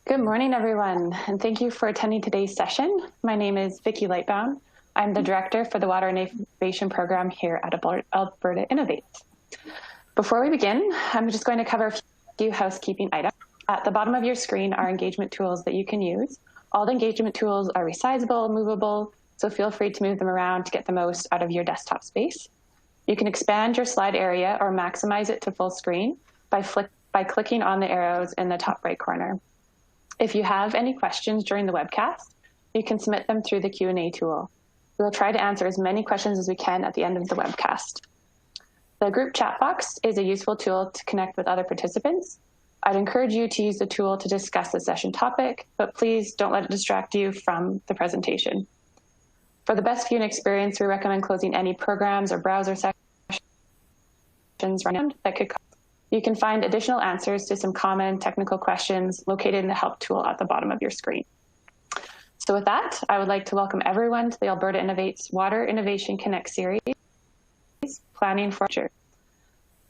Good morning, everyone, and thank you for attending today's session. My name is Vicki Lightbound. I'm the Director for the Water Innovation Program here at Alberta Innovates. Before we begin, I'm just going to cover a few housekeeping items. At the bottom of your screen are engagement tools that you can use. All the engagement tools are resizable, movable, so feel free to move them around to get the most out of your desktop space. You can expand your slide area or maximize it to full screen by clicking on the arrows in the top right corner. If you have any questions during the webcast, you can submit them through the Q&A tool. We'll try to answer as many questions as we can at the end of the webcast. The group chat box is a useful tool to connect with other participants. I'd encourage you to use the tool to discuss the session topic, but please don't let it distract you from the presentation. For the best viewing experience, we recommend closing any programs or browser sessions that could. You can find additional answers to some common technical questions located in the help tool at the bottom of your screen. So with that, I would like to welcome everyone to the Alberta Innovates Water Innovation Connect series, Planning for the Future.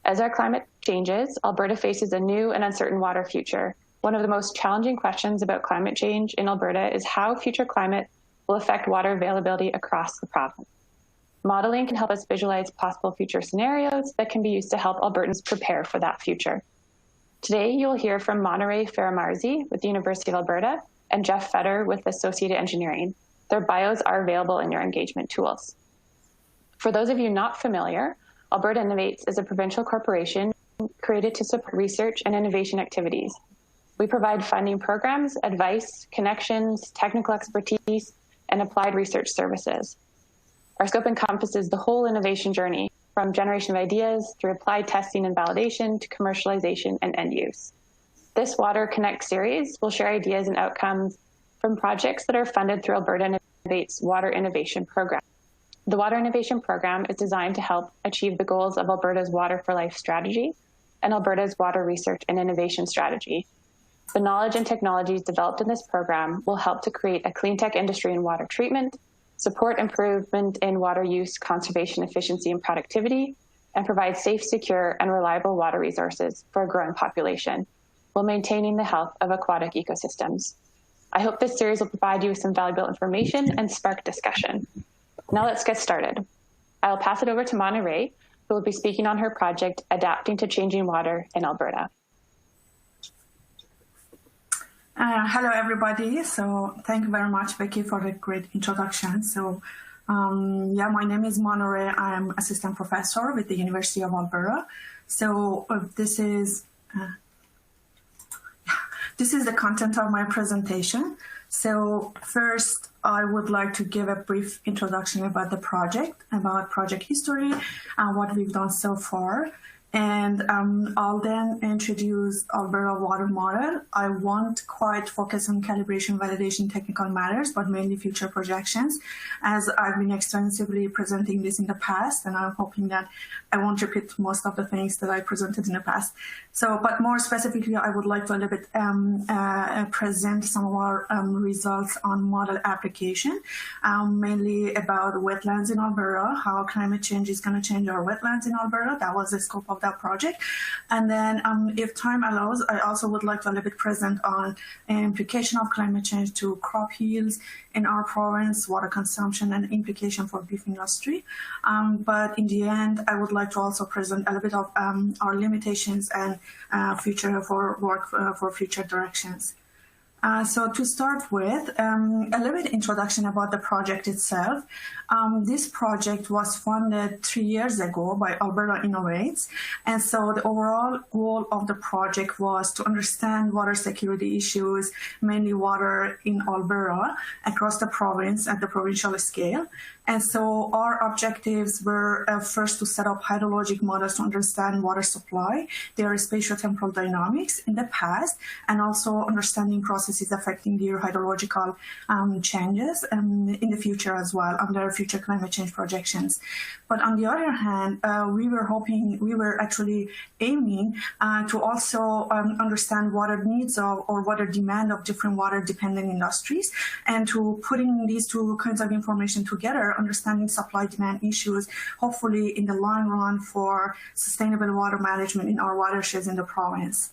As our climate changes, Alberta faces a new and uncertain water future. One of the most challenging questions about climate change in Alberta is how future climate will affect water availability across the province. Modeling can help us visualize possible future scenarios that can be used to help Albertans prepare for that future. Today, you'll hear from Monireh Faramarzi with the University of Alberta and Jeff Fetter with Associated Engineering. Their bios are available in your engagement tools. For those of you not familiar, Alberta Innovates is a provincial corporation created to support research and innovation activities. We provide funding programs, advice, connections, technical expertise, and applied research services. Our scope encompasses the whole innovation journey, from generation of ideas through applied testing and validation to commercialization and end use. This Water Connect series will share ideas and outcomes from projects that are funded through Alberta Innovates Water Innovation Program. The Water Innovation Program is designed to help achieve the goals of Alberta's Water for Life strategy and Alberta's Water Research and Innovation strategy. The knowledge and technologies developed in this program will help to create a clean tech industry in water treatment, support improvement in water use, conservation, efficiency, and productivity, and provide safe, secure, and reliable water resources for a growing population, while maintaining the health of aquatic ecosystems. I hope this series will provide you with some valuable information and spark discussion. Now let's get started. I'll pass it over to Monireh, who will be speaking on her project, Adapting to Changing Water in Alberta. Hello, everybody. So thank you very much, Becky, for the great introduction. So my name is Monireh. I'm assistant professor with the University of Alberta. So this is the content of my presentation. So first, I would like to give a brief introduction about the project, about project history, and what we've done so far. And I'll then introduce Alberta Water Model. I won't quite focus on calibration, validation, technical matters, but mainly future projections, as I've been extensively presenting this in the past, and I'm hoping that I won't repeat most of the things that I presented in the past. So, but more specifically, I would like to a little bit present some of our results on model application, mainly about wetlands in Alberta, how climate change is going to change our wetlands in Alberta. That was the scope of that project. And then if time allows, I also would like to a little bit present on implication of climate change to crop yields in our province, water consumption, and implication for beef industry. But in the end, I would like to also present a little bit of our limitations and future for work for future directions. So to start with, a little bit introduction about the project itself. This project was funded 3 years ago by Alberta Innovates. And so the overall goal of the project was to understand water security issues, mainly water in Alberta, across the province at the provincial scale. And so our objectives were first to set up hydrologic models to understand water supply, their spatiotemporal dynamics in the past, and also understanding processes affecting their hydrological changes in the future as well, under future climate change projections. But on the other hand, we were actually aiming to also understand water needs of or water demand of different water dependent industries, and to putting these two kinds of information together, understanding supply demand issues, hopefully in the long run for sustainable water management in our watersheds in the province.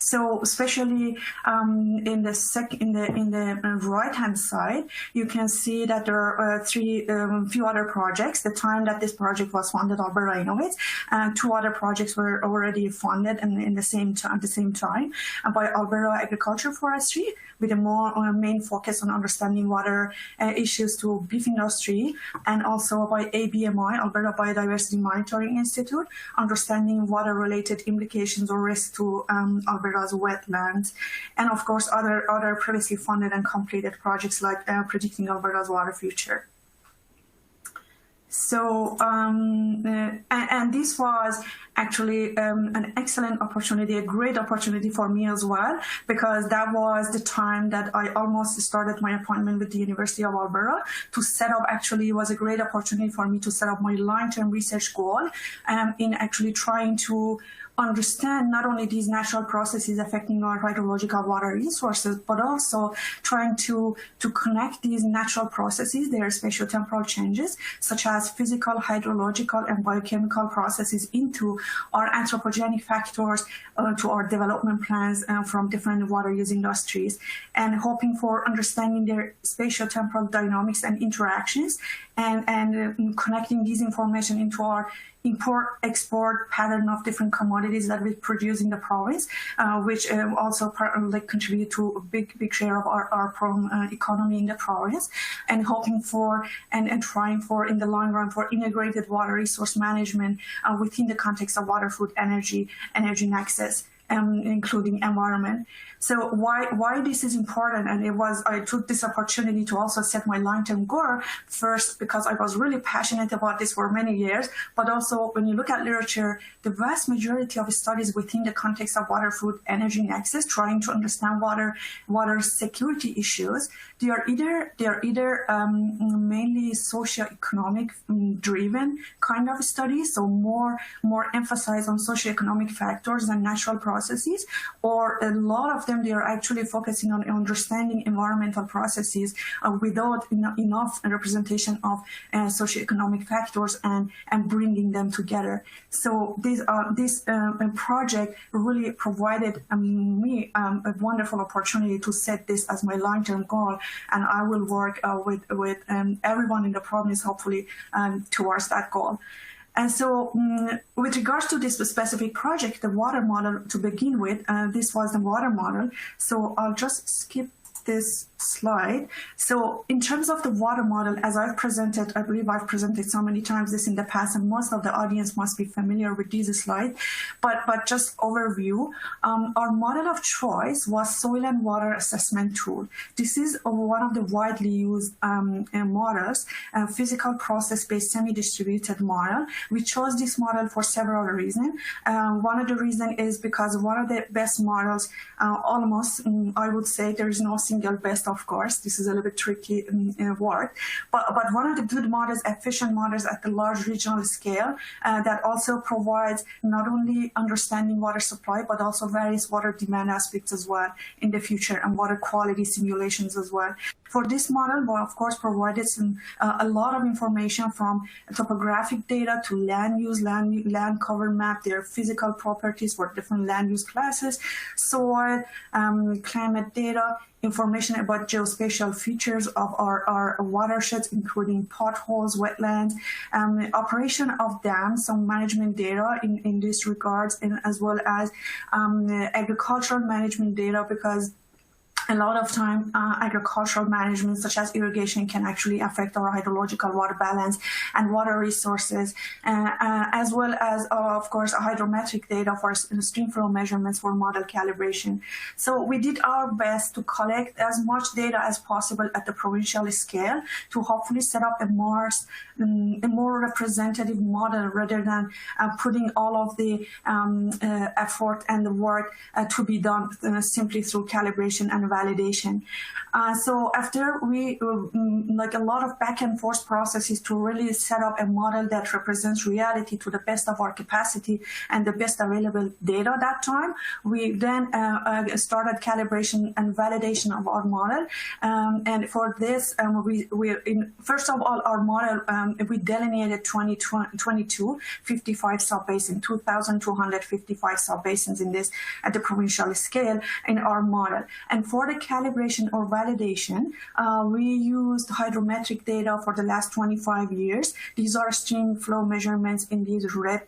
So especially in the right-hand side, you can see that there are few other projects. The time that this project was funded, Alberta Innovates, and 2 other projects were already funded at the same time by Alberta Agriculture Forestry, with a more main focus on understanding water issues to beef industry, and also by ABMI, Alberta Biodiversity Monitoring Institute, understanding water-related implications or risks to Alberta's wetlands, and of course other previously funded and completed projects like Predicting Alberta's Water Future. So, and this was actually an excellent opportunity, a great opportunity for me as well, because that was the time that I almost started my appointment with the University of Alberta to set up. Actually, it was a great opportunity for me to set up my long-term research goal in actually trying to understand not only these natural processes affecting our hydrological water resources, but also trying to connect these natural processes, their spatiotemporal changes, such as physical, hydrological, and biochemical processes, into our anthropogenic factors, to our development plans from different water use industries, and hoping for understanding their spatiotemporal dynamics and interactions, and connecting these information into our import-export pattern of different commodities that we produce in the province, which also contribute to a big share of our economy in the province, and hoping for and trying for, in the long run, for integrated water resource management within the context of water, food, energy nexus, including environment. So why this is important, and I took this opportunity to also set my long-term goal, first because I was really passionate about this for many years, but also when you look at literature, the vast majority of studies within the context of water, food, energy nexus, trying to understand water security issues, they are either mainly socioeconomic driven kind of studies, so more emphasis on socioeconomic factors and natural processes, or a lot of them they are actually focusing on understanding environmental processes without enough representation of socioeconomic factors and bringing them together. So this project really provided me a wonderful opportunity to set this as my long-term goal, and I will work with everyone in the province, hopefully, towards that goal. And so with regards to this specific project, the water model to begin with, this was the water model. So I'll just skip this slide. So in terms of the water model, as I've presented, I believe I've presented so many times this in the past, and most of the audience must be familiar with these slides, but just overview, our model of choice was soil and water assessment tool. This is one of the widely used models, physical process-based semi-distributed model. We chose this model for several reasons. One of the reasons is because one of the best models, almost, I would say there is no single best, of course, this is a little bit tricky word, but one of the good models, efficient models at the large regional scale, that also provides not only understanding water supply, but also various water demand aspects as well in the future, and water quality simulations as well. For this model, we of course provided a lot of information, from topographic data to land use, land cover map, their physical properties for different land use classes, soil, climate data, information about geospatial features of our watersheds, including potholes, wetlands, operation of dams, some management data in this regards, and as well as agricultural management data, because a lot of time, agricultural management, such as irrigation, can actually affect our hydrological water balance and water resources, as well as, of course, hydrometric data for stream flow measurements for model calibration. So we did our best to collect as much data as possible at the provincial scale to hopefully set up a more representative model, rather than putting all of the effort and the work to be done simply through calibration and validation. So after we, like a lot of back and forth processes to really set up a model that represents reality to the best of our capacity and the best available data at that time, we then started calibration and validation of our model. And for this, first of all, our model, we delineated 22 55 subbasins, 2,255 subbasins in this at the provincial scale in our model. And for the calibration or validation, we used hydrometric data for the last 25 years. These are stream flow measurements in these red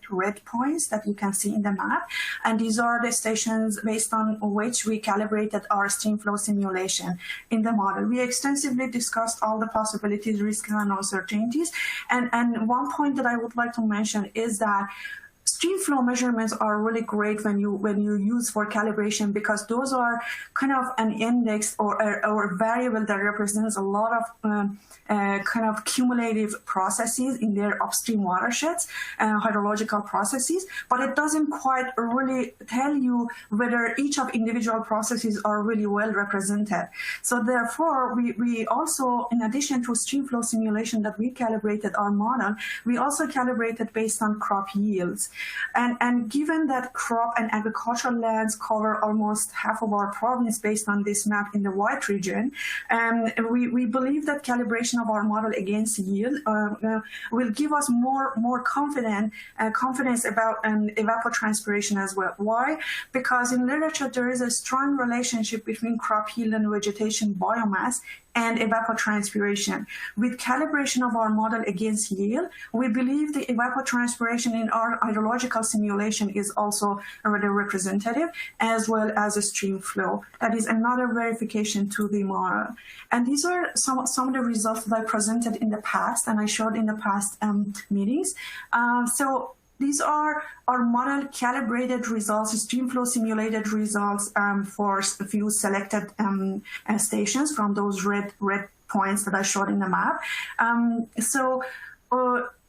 points that you can see in the map. And these are the stations based on which we calibrated our stream flow simulation in the model. We extensively discussed all the possibilities, risks, and uncertainties. And one point that I would like to mention is that stream flow measurements are really great when you use for calibration, because those are kind of an index or a variable that represents a lot of kind of cumulative processes in their upstream watersheds, hydrological processes, but it doesn't quite really tell you whether each of individual processes are really well represented. So therefore, we also, in addition to stream flow simulation that we calibrated our model, we also calibrated based on crop yields. And given that crop and agricultural lands cover almost half of our province based on this map in the white region, we believe that calibration of our model against yield will give us more confidence about evapotranspiration as well. Why? Because in literature there is a strong relationship between crop yield and vegetation biomass and evapotranspiration. With calibration of our model against yield, we believe the evapotranspiration in our hydrological simulation is also already representative, as well as a stream flow. That is another verification to the model. And these are some of the results that I presented in the past and I showed in the past meetings. So these are our model calibrated results, stream flow simulated results for a few selected stations from those red points that I showed in the map.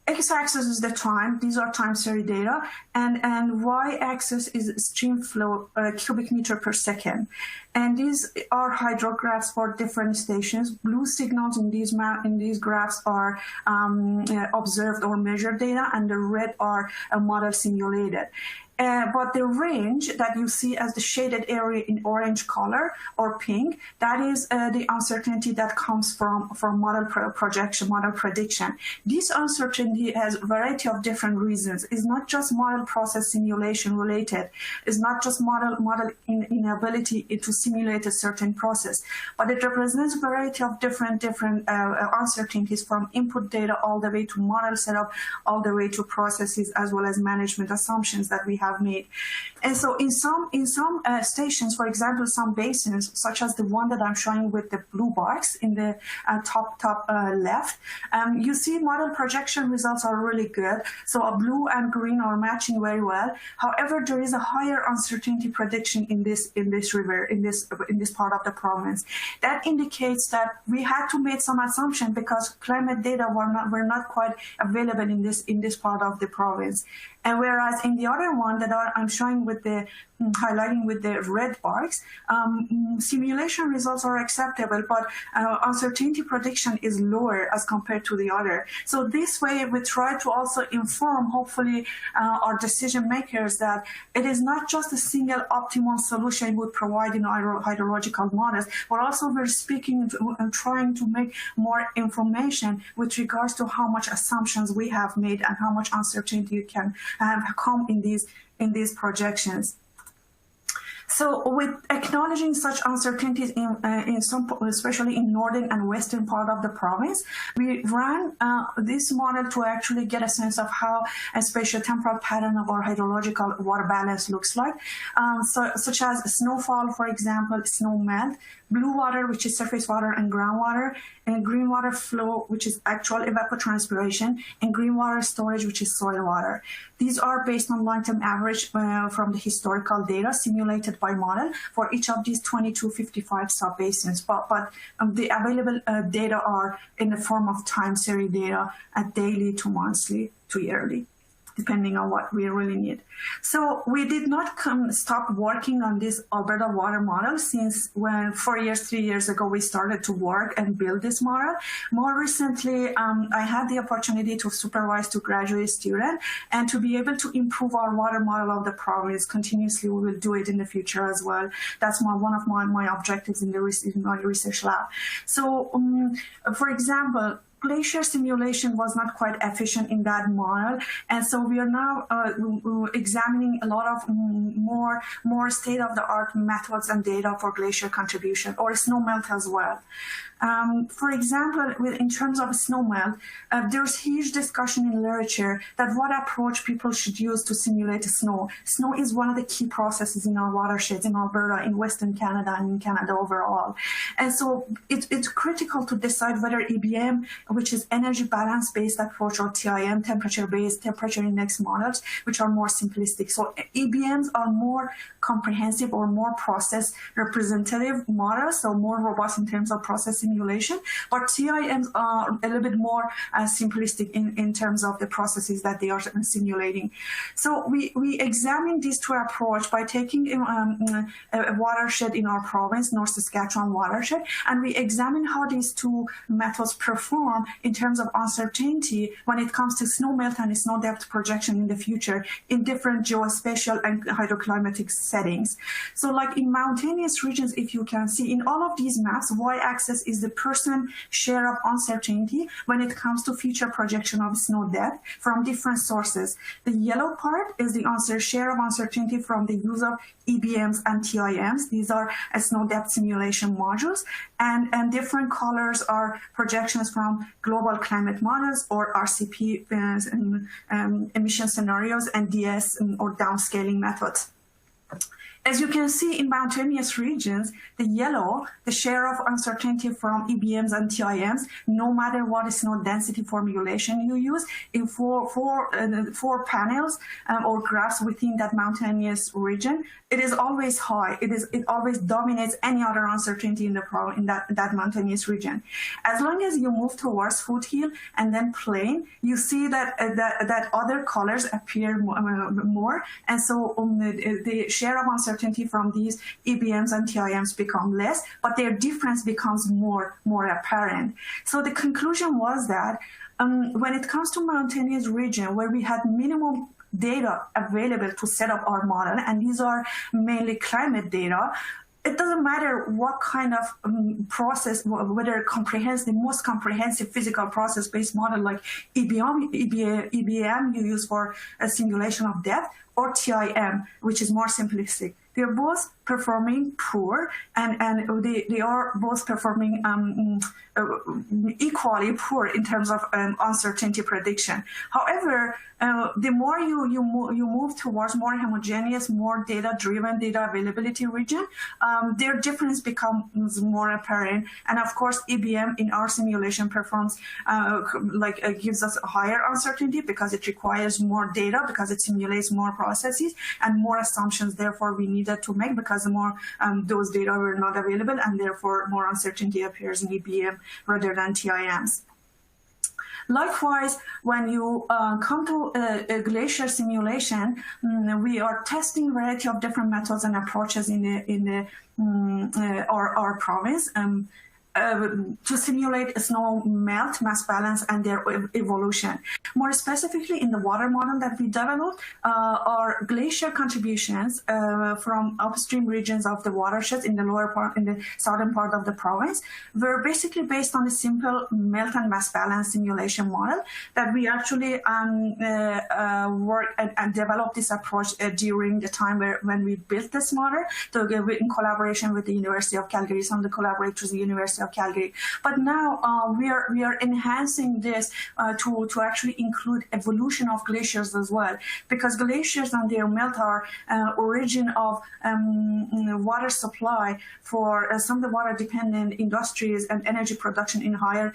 X-axis is the time. These are time series data, and y-axis is stream flow cubic meter per second. And these are hydrographs for different stations. Blue signals in these graphs are observed or measured data, and the red are model simulated. But the range that you see as the shaded area in orange color or pink, that is the uncertainty that comes from model projection, model prediction. This uncertainty has a variety of different reasons. It's not just model process simulation related. It's not just model inability to simulate a certain process, but it represents a variety of different uncertainties, from input data all the way to model setup, all the way to processes, as well as management assumptions that we have made. And so in some stations, for example, some basins, such as the one that I'm showing with the blue box in the top left, you see model projection results are really good. So blue and green are matching very well. However, there is a higher uncertainty prediction in this part of the province. That indicates that we had to make some assumption because climate data were not quite available in this part of the province. And whereas in the other one that I'm showing with the highlighting with the red box, simulation results are acceptable, but uncertainty prediction is lower as compared to the other. So this way we try to also inform, hopefully, our decision makers that it is not just a single optimal solution we would provide in our hydrological models, but also we're speaking and trying to make more information with regards to how much assumptions we have made and how much uncertainty can come in these projections. So with acknowledging such uncertainties in some, especially in northern and western part of the province, we ran this model to actually get a sense of how a spatial temporal pattern of our hydrological water balance looks like, such as snowfall, for example, snow melt, blue water, which is surface water and groundwater, and green water flow, which is actual evapotranspiration, and green water storage, which is soil water. These are based on long-term average from the historical data simulated by model for each of these 2255 subbasins. But the available data are in the form of time series data at daily to monthly to yearly. depending on what we really need. So we did not stop working on this Alberta water model since when 3 years ago, we started to work and build this model. More recently, I had the opportunity to supervise 2 graduate students and to be able to improve our water model of the province continuously. We will do it in the future as well. That's one of my objectives in my research lab. So, for example, glacier simulation was not quite efficient in that model, and so we are now examining a lot of more state-of-the-art methods and data for glacier contribution or snowmelt as well. For example, in terms of snowmelt, there's huge discussion in literature that what approach people should use to simulate snow. Snow is one of the key processes in our watersheds in Alberta, in Western Canada, and in Canada overall. And so it's critical to decide whether EBM, which is energy balance-based approach, or TIM, temperature-based, temperature index models, which are more simplistic. So EBMs are more comprehensive or more process representative models, so more robust in terms of process simulation, but TIMs are a little bit more simplistic in terms of the processes that they are simulating. So we examine these 2 approaches by taking a watershed in our province, North Saskatchewan watershed, and we examine how these 2 methods perform in terms of uncertainty when it comes to snow melt and snow depth projection in the future in different geospatial and hydroclimatic settings. So like in mountainous regions, if you can see in all of these maps, y-axis is the % share of uncertainty when it comes to future projection of snow depth from different sources. The yellow part is the share of uncertainty from the use of EBMs and TIMs. These are snow depth simulation modules, and different colors are projections from global climate models or RCP emission scenarios and DS or downscaling methods. As you can see in mountainous regions, the yellow, the share of uncertainty from EBMs and TIMs, no matter what snow density formulation you use, in four panels or graphs within that mountainous region, it is always high. It always dominates any other uncertainty in that mountainous region. As long as you move towards foothill and then plain, you see that that other colors appear more, and so the share of uncertainty from these EBMs and TIMs become less, but their difference becomes more apparent. So the conclusion was that when it comes to mountainous region where we had minimum data available to set up our model, and these are mainly climate data, it doesn't matter what kind of process, whether the most comprehensive physical process-based model like EBM you use for a simulation of depth, or TIM, which is more simplistic. They're both performing poor, and they are both performing equally poor in terms of uncertainty prediction. However, the more you move towards more homogeneous, more data-driven, data availability region, their difference becomes more apparent. And of course, EBM in our simulation performs gives us a higher uncertainty because it requires more data, because it simulates more processes and more assumptions. Therefore, we needed to make because more those data were not available, and therefore more uncertainty appears in EBM rather than TIMs. Likewise, when you come to a glacier simulation, we are testing a variety of different methods and approaches in our province. To simulate snow melt, mass balance, and their evolution. More specifically, in the water model that we developed, are glacier contributions from upstream regions of the watersheds in the lower part, in the southern part of the province, were basically based on a simple melt and mass balance simulation model that we actually worked and developed this approach during the time when we built this model, in collaboration with the University of Calgary, some of the collaborators at the University of Calgary. But now we are enhancing this to actually include evolution of glaciers as well, because glaciers and their melt are origin of water supply for some of the water-dependent industries and energy production in higher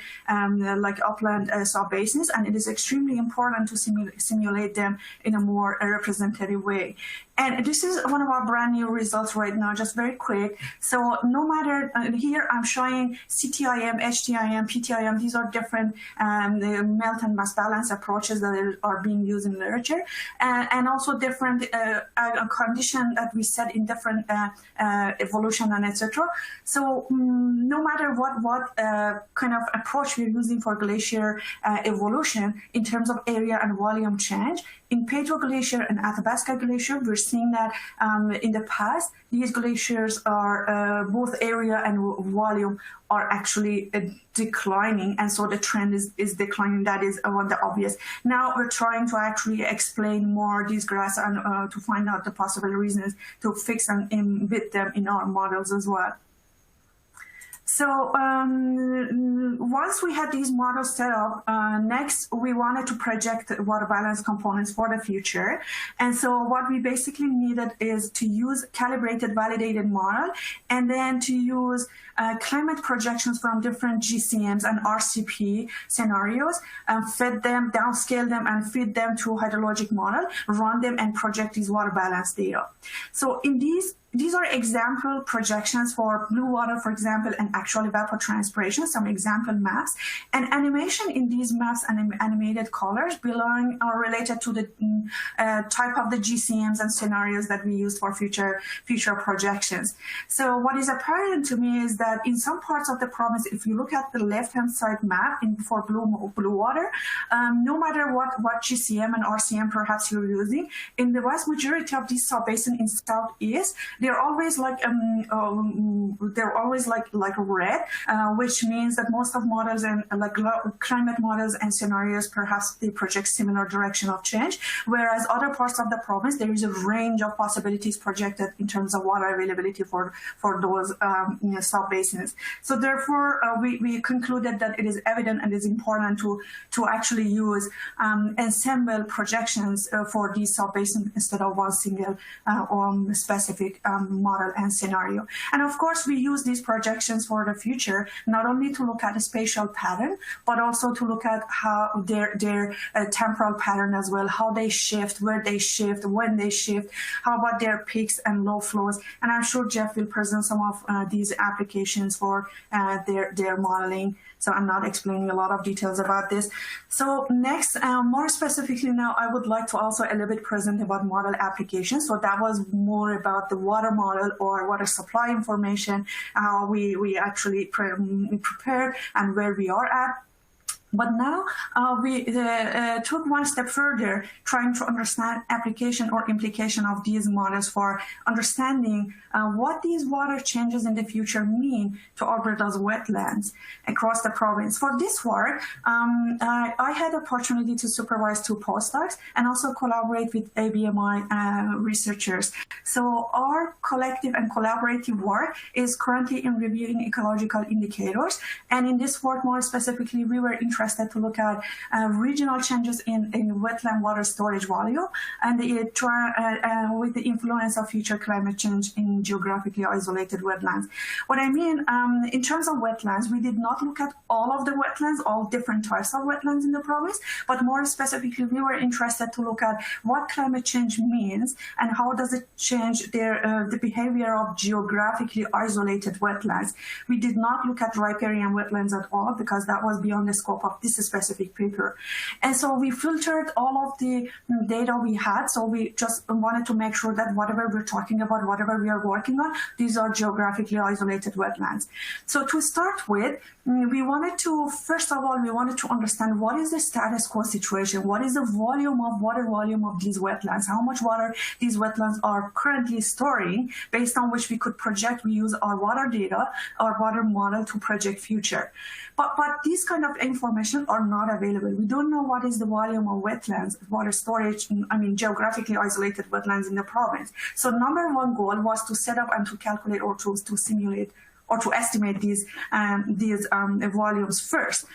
like upland sub-basins, and it is extremely important to simulate them in a more representative way. And this is one of our brand new results right now, just very quick. So no matter, here I'm showing CTIM, HTIM, PTIM, these are different melt and mass balance approaches that are being used in literature, and also different condition that we set in different evolution and etc. So no matter what kind of approach we're using for glacier evolution in terms of area and volume change, in Pedro Glacier and Athabasca Glacier, we're seeing that in the past, these glaciers are both area and volume are actually declining, and so the trend is declining. That is one of the obvious. Now we're trying to actually explain more these graphs and to find out the possible reasons to fix and embed them in our models as well. So once we had these models set up, next we wanted to project water balance components for the future. And so what we basically needed is to use calibrated, validated model, and then to use climate projections from different GCMs and RCP scenarios, feed them, downscale them, and feed them to hydrologic model, run them, and project these water balance data. So in these are example projections for blue water, for example, and actual evapotranspiration, some example maps. And animation in these maps and animated colors are related to the type of the GCMs and scenarios that we use for future projections. So what is apparent to me is that in some parts of the province, if you look at the left-hand side map for blue water, no matter what GCM and RCM perhaps you're using, in the vast majority of these sub-basin in southeast, they're always like red, which means that most of models and like climate models and scenarios, perhaps they project similar direction of change, whereas other parts of the province there is a range of possibilities projected in terms of water availability for those sub-basins. So therefore, we concluded that it is evident and is important to actually use ensemble projections for these sub-basins instead of one single specific model and scenario. And of course, we use these projections for the future, not only to look at the spatial pattern, but also to look at how their temporal pattern as well, how they shift, where they shift, when they shift, how about their peaks and low flows. And I'm sure Jeff will present some of these applications for their modeling. So I'm not explaining a lot of details about this. So next, more specifically now, I would like to also a little bit present about model applications. So that was more about the water model or water supply information, how we actually prepared and where we are at. But now we took one step further, trying to understand application or implication of these models for understanding what these water changes in the future mean to Alberta's wetlands across the province. For this work, I had the opportunity to supervise 2 postdocs and also collaborate with ABMI researchers. So our collective and collaborative work is currently in reviewing ecological indicators. And in this work, more specifically, we were interested to look at regional changes in wetland water storage volume and with the influence of future climate change in geographically isolated wetlands. What I mean, in terms of wetlands, we did not look at all of the wetlands, all different types of wetlands in the province, but more specifically, we were interested to look at what climate change means and how does it change the behavior of geographically isolated wetlands. We did not look at riparian wetlands at all because that was beyond the scope of this specific paper. And so we filtered all of the data we had. So we just wanted to make sure that whatever we're talking about, whatever we are working on, these are geographically isolated wetlands. So to start with, we wanted to, first of all, we wanted to understand what is the status quo situation, what is the water volume of these wetlands, how much water these wetlands are currently storing, based on which we could project, we use our water data, our water model to project future. But these kind of information are not available. We don't know what is the volume of wetlands, water storage, geographically isolated wetlands in the province. So number one goal was to set up and to calculate or to simulate or to estimate these volumes first.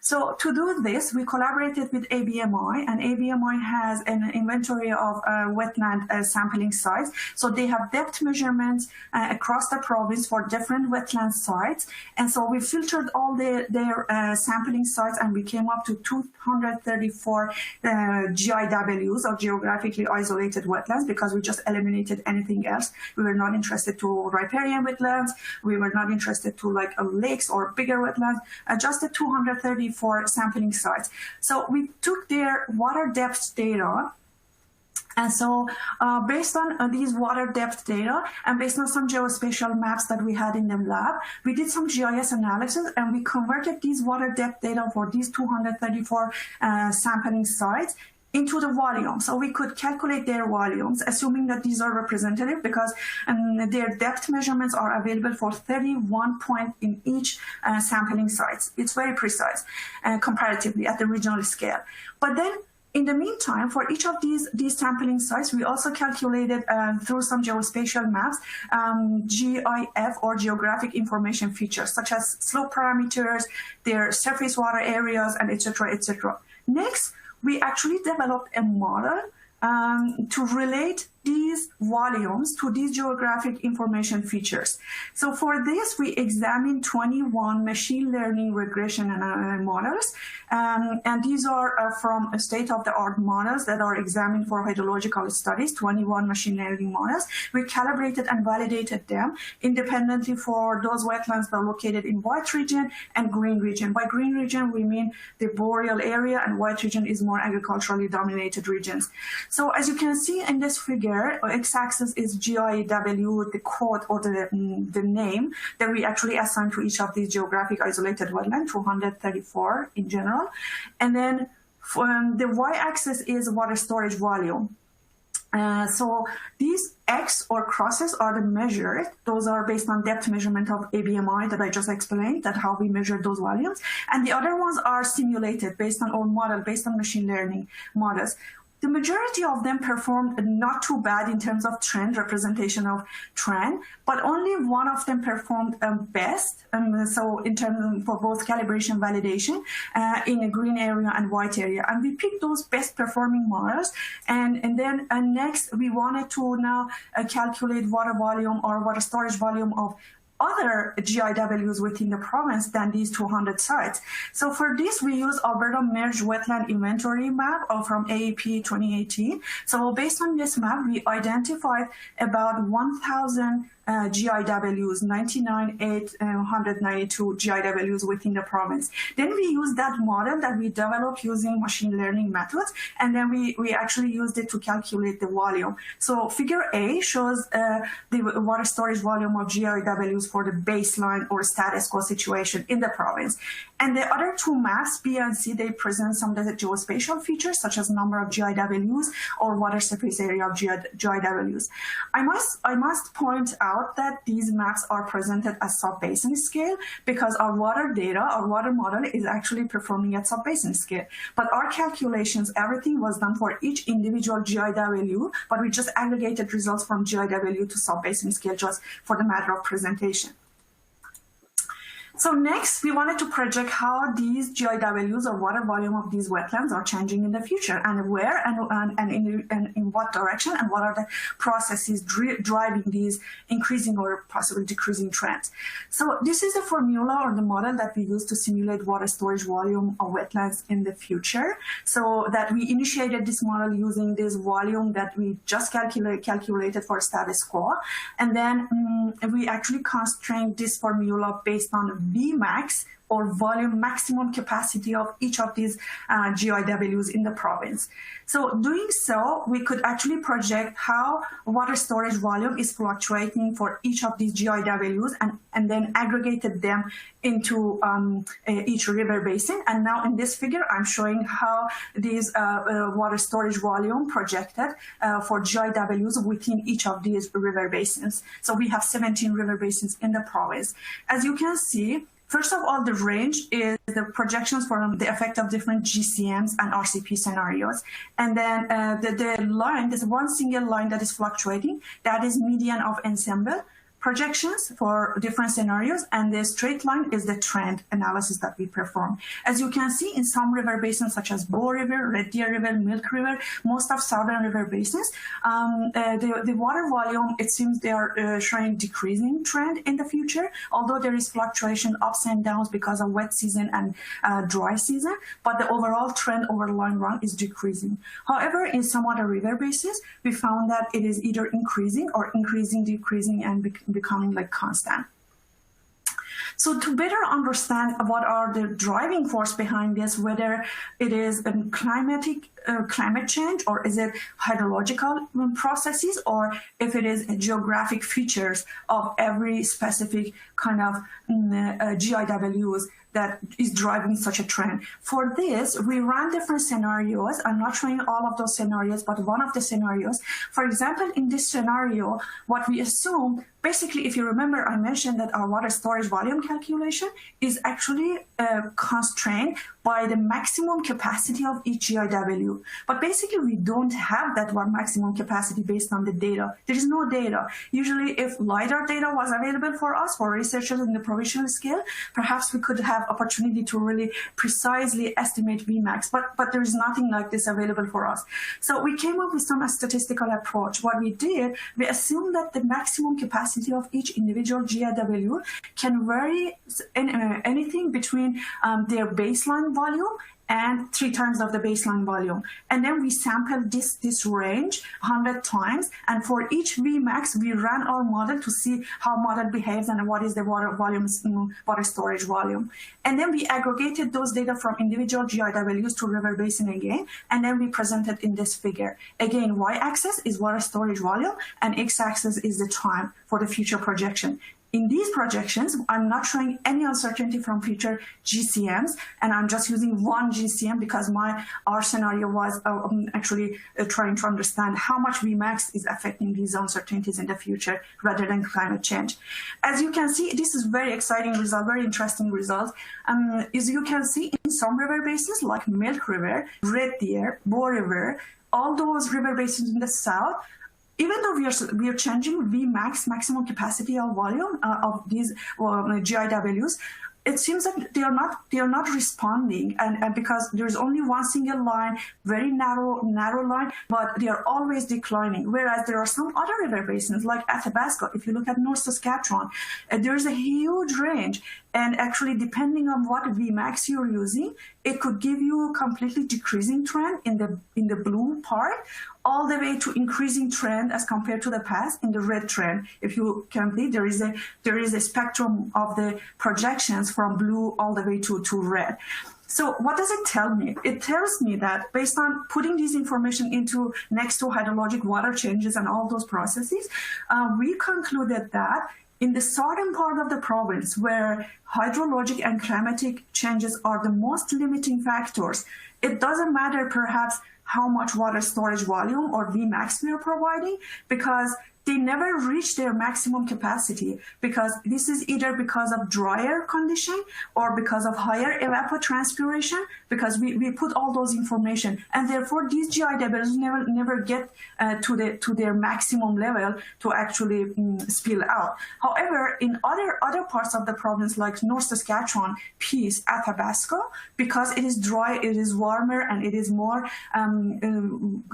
So to do this, we collaborated with ABMI, and ABMI has an inventory of wetland sampling sites. So they have depth measurements across the province for different wetland sites. And so we filtered all their sampling sites, and we came up to 234 GIWs, or geographically isolated wetlands, because we just eliminated anything else. We were not interested to riparian wetlands. We were not interested to like lakes or bigger wetlands, just the 234 sampling sites. So we took their water depth data. And so based on these water depth data and based on some geospatial maps that we had in the lab, we did some GIS analysis, and we converted these water depth data for these 234 sampling sites into the volume. So we could calculate their volumes, assuming that these are representative, because their depth measurements are available for 31 points in each sampling sites. It's very precise comparatively at the regional scale. But then in the meantime, for each of these sampling sites, we also calculated through some geospatial maps, GIF or geographic information features, such as slope parameters, their surface water areas, and et cetera, et cetera. Next, we actually developed a model to relate these volumes to these geographic information features. So for this, we examined 21 machine learning regression models. And these are from state-of-the-art models that are examined for hydrological studies, 21 machine learning models. We calibrated and validated them independently for those wetlands that are located in white region and green region. By green region, we mean the boreal area, and white region is more agriculturally dominated regions. So as you can see in this figure, x-axis is GIW, the code or the name that we actually assign to each of these geographic isolated wetlands, 234 in general. And then the y-axis is water storage volume. So these X or crosses are the measured. Those are based on depth measurement of ABMI that I just explained, that how we measure those volumes. And the other ones are simulated based on our model, based on machine learning models. The majority of them performed not too bad in terms of trend, representation of trend, but only one of them performed best. So in terms for both calibration validation in a green area and white area. And we picked those best performing models. And then next, we wanted to now calculate water volume or water storage volume of other GIWs within the province than these 200 sites. So for this, we use Alberta Merged Wetland Inventory map from AEP 2018. So based on this map, we identified about 1,000 GIWs, 99,892 GIWs within the province. Then we use that model that we developed using machine learning methods, and then we actually used it to calculate the volume. So figure A shows the water storage volume of GIWs for the baseline or status quo situation in the province. And the other two maps, B and C, they present some of the geospatial features, such as number of GIWs or water surface area of GIWs. I must point out that these maps are presented as sub-basin scale because our water data, our water model is actually performing at sub-basin scale. But our calculations, everything was done for each individual GIW, but we just aggregated results from GIW to sub-basin scale just for the matter of presentation. So next, we wanted to project how these GIWs or water volume of these wetlands are changing in the future, and where and in what direction, and what are the processes driving these increasing or possibly decreasing trends. So this is the formula or the model that we use to simulate water storage volume of wetlands in the future. So that we initiated this model using this volume that we just calculated for status quo. And then we actually constrained this formula based on Vmax, or volume maximum capacity of each of these GIWs in the province. So doing so, we could actually project how water storage volume is fluctuating for each of these GIWs and then aggregated them into each river basin. And now in this figure, I'm showing how these water storage volume projected for GIWs within each of these river basins. So we have 17 river basins in the province. As you can see, first of all, the range is the projections for the effect of different GCMs and RCP scenarios. And then the line, there's one single line that is fluctuating, that is median of ensemble, projections for different scenarios, and the straight line is the trend analysis that we perform. As you can see, in some river basins such as Bow River, Red Deer River, Milk River, most of southern river basins, the water volume, it seems they are showing decreasing trend in the future, although there is fluctuation ups and downs because of wet season and dry season, but the overall trend over the long run is decreasing. However, in some other river basins, we found that it is either increasing or increasing, decreasing, and becoming like constant. So to better understand what are the driving force behind this, whether it is climate change, or is it hydrological processes, or if it is geographic features of every specific kind of GIWs that is driving such a trend. For this, we ran different scenarios. I'm not showing all of those scenarios, but one of the scenarios. For example, in this scenario, what we assume, basically, if you remember, I mentioned that our water storage volume calculation is actually constrained by the maximum capacity of each GIW. But basically, we don't have that one maximum capacity based on the data. There is no data. Usually, if LiDAR data was available for us, for researchers in the provincial scale, perhaps we could have opportunity to really precisely estimate Vmax, but there is nothing like this available for us. So we came up with some statistical approach. What we did, we assumed that the maximum capacity of each individual GIW can vary anything between their baseline volume and 3 times of the baseline volume. And then we sampled this range 100 times. And for each Vmax, we ran our model to see how model behaves and what is the water storage volume. And then we aggregated those data from individual GIWs to river basin again. And then we presented in this figure. Again, y-axis is water storage volume, and x-axis is the time for the future projection. In these projections, I'm not showing any uncertainty from future GCMs, and I'm just using one GCM because our scenario was actually trying to understand how much Vmax is affecting these uncertainties in the future rather than climate change. As you can see, this is very exciting result, very interesting result. As you can see, in some river basins like Milk River, Red Deer, Bow River, all those river basins in the south, even though we are changing Vmax, maximum capacity of volume of these GIWs, it seems that they are not responding, and because there's only one single line, very narrow line, but they are always declining. Whereas there are some other river basins like Athabasca. If you look at North Saskatchewan, there's a huge range. And actually, depending on what Vmax you're using, it could give you a completely decreasing trend in the blue part, all the way to increasing trend as compared to the past in the red trend. If you can see, there is a spectrum of the projections from blue all the way to red. So what does it tell me? It tells me that based on putting this information into next to hydrologic water changes and all those processes, we concluded that in the southern part of the province, where hydrologic and climatic changes are the most limiting factors, it doesn't matter perhaps how much water storage volume or Vmax we are providing, because they never reach their maximum capacity, because this is either because of drier condition or because of higher evapotranspiration, because we put all those information, and therefore these GIWs never get to their maximum level to actually spill out. However, in other parts of the province like North Saskatchewan, Peace, Athabasca, because it is dry, it is warmer, and it is more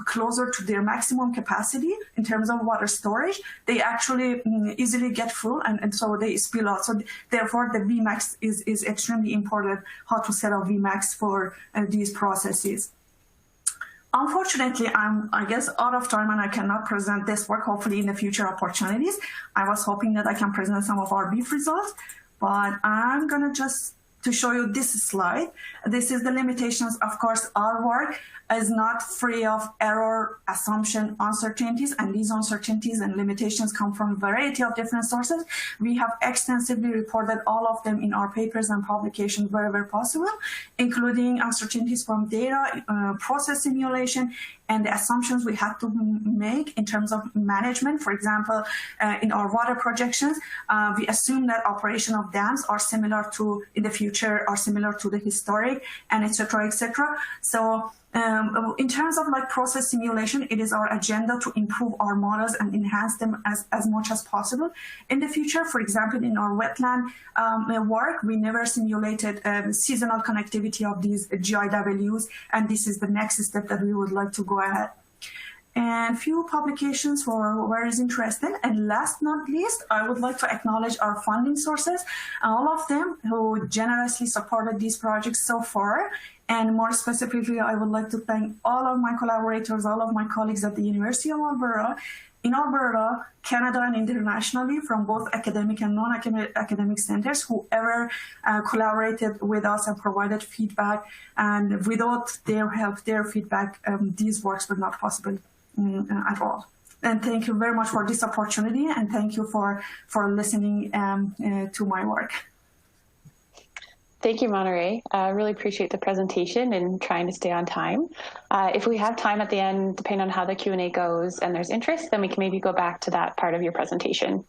closer to their maximum capacity in terms of water storage, they actually easily get full, and so they spill out. So therefore, the Vmax is extremely important, how to set up Vmax for these processes. Unfortunately, I'm, I guess, out of time and I cannot present this work, hopefully in the future opportunities. I was hoping that I can present some of our BEEF results, but I'm gonna just to show you this slide. This is the limitations. Of course, our work is not free of error, assumption, uncertainties, and these uncertainties and limitations come from a variety of different sources. We have extensively reported all of them in our papers and publications wherever possible, including uncertainties from data, process simulation, and the assumptions we have to make in terms of management. For example, in our water projections, we assume that operation of dams are similar to, in the future, are similar to the historic, and et cetera, et cetera. So in terms of like process simulation, it is our agenda to improve our models and enhance them as much as possible. In the future, for example, in our wetland work, we never simulated seasonal connectivity of these GIWs, and this is the next step that we would like to go ahead. And few publications for whoever is interested. And last not least, I would like to acknowledge our funding sources, all of them who generously supported these projects so far. And more specifically, I would like to thank all of my collaborators, all of my colleagues at the University of Alberta, in Alberta, Canada, and internationally, from both academic and non-academic centers, whoever collaborated with us and provided feedback. And without their help, their feedback, these works were not possible at all. And thank you very much for this opportunity, and thank you for listening to my work. Thank you, Monireh. I really appreciate the presentation and trying to stay on time. If we have time at the end, depending on how the Q&A goes and there's interest, then we can maybe go back to that part of your presentation.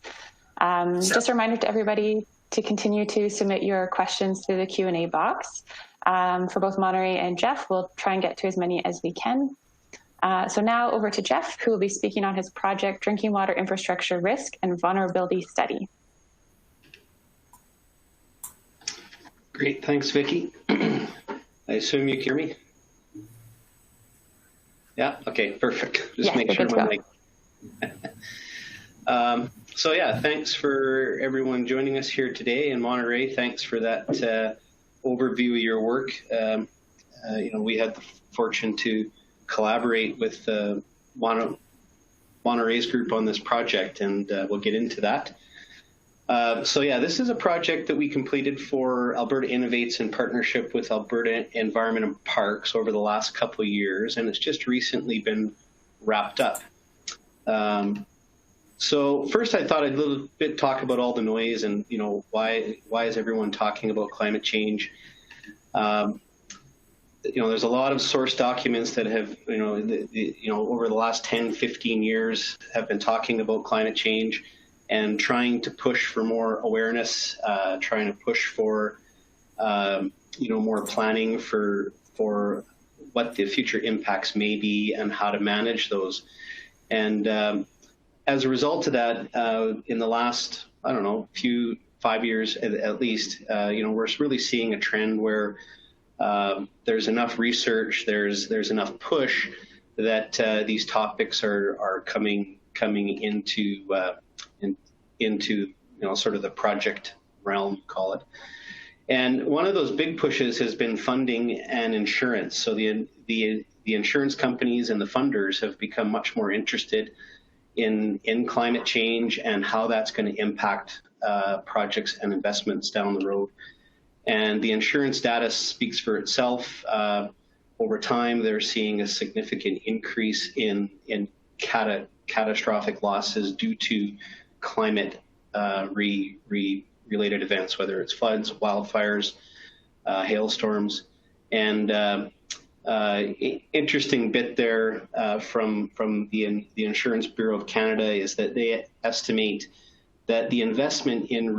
Sure. Just a reminder to everybody to continue to submit your questions through the Q&A box. For both Monireh and Jeff, we'll try and get to as many as we can. So now over to Jeff, who will be speaking on his project, Drinking Water Infrastructure Risk and Vulnerability Study. Great, thanks, Vicky. I assume you can hear me? Yeah, okay, perfect. Just make sure my mic. So yeah, thanks for everyone joining us here today. And Monireh, thanks for that overview of your work. We had the fortune to collaborate with Monireh's group on this project, and we'll get into that. So yeah, this is a project that we completed for Alberta Innovates in partnership with Alberta Environment and Parks over the last couple of years, and it's just recently been wrapped up. So first I thought I'd a little bit talk about all the noise and, why is everyone talking about climate change? There's a lot of source documents that have, over the last 10, 15 years have been talking about climate change and trying to push for more awareness, trying to push for, more planning for what the future impacts may be and how to manage those. And as a result of that, in the last, 5 years at least, we're really seeing a trend where there's enough research, there's enough push that these topics are coming into sort of the project realm, call it. And one of those big pushes has been funding and insurance. So the insurance companies and the funders have become much more interested in climate change and how that's going to impact projects and investments down the road. And the insurance data speaks for itself. Over time, they're seeing a significant increase in catastrophic losses due to climate related events, whether it's floods, wildfires, hailstorms. And interesting bit there from the Insurance Bureau of Canada is that they estimate that the investment in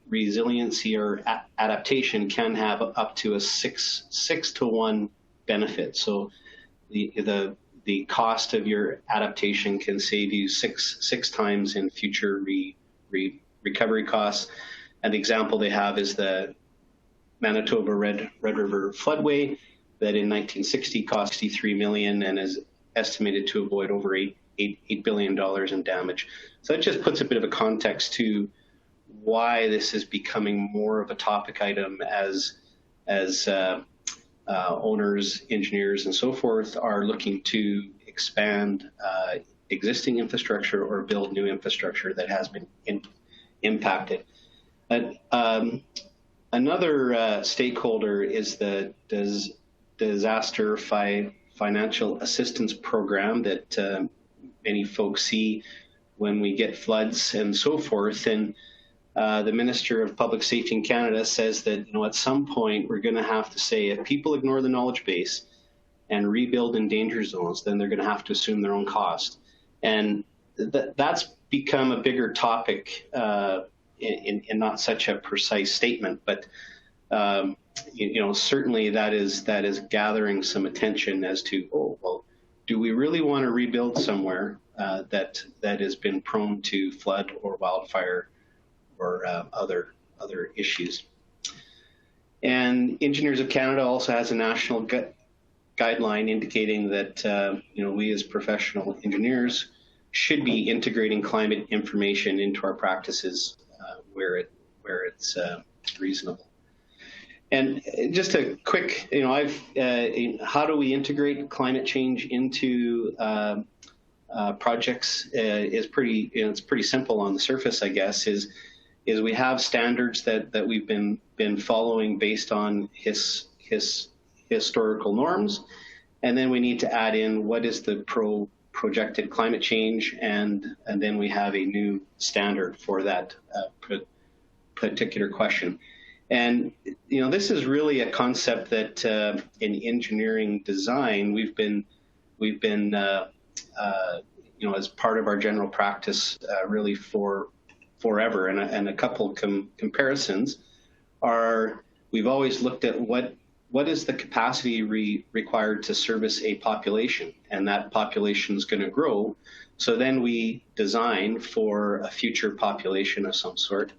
resiliency or adaptation can have up to a 6 to 1 benefit. So the cost of your adaptation can save you six times in future recovery costs. And the example they have is the Manitoba Red River floodway that in 1960 cost $63 million and is estimated to avoid over $8 billion in damage. So that just puts a bit of a context to why this is becoming more of a topic item as owners, engineers, and so forth are looking to expand existing infrastructure or build new infrastructure that has been impacted. Another stakeholder is the disaster financial assistance program that many folks see when we get floods and so forth. And the Minister of Public Safety in Canada says that, at some point we're going to have to say if people ignore the knowledge base and rebuild in danger zones, then they're going to have to assume their own cost. And that's become a bigger topic in not such a precise statement, but certainly that is gathering some attention as to, oh, well, do we really want to rebuild somewhere that has been prone to flood or wildfire or other issues? And Engineers of Canada also has a national guideline indicating that we as professional engineers should be integrating climate information into our practices where it's reasonable. And just a quick, how do we integrate climate change into projects? Is pretty, it's pretty simple on the surface, I guess. Is we have standards that we've been following based on historical norms, and then we need to add in what is the projected climate change, and then we have a new standard for that particular question. And this is really a concept that in engineering design we've been as part of our general practice really forever. And a couple comparisons are, we've always looked at what is the capacity required to service a population, and that population is going to grow. So then we design for a future population of some sort.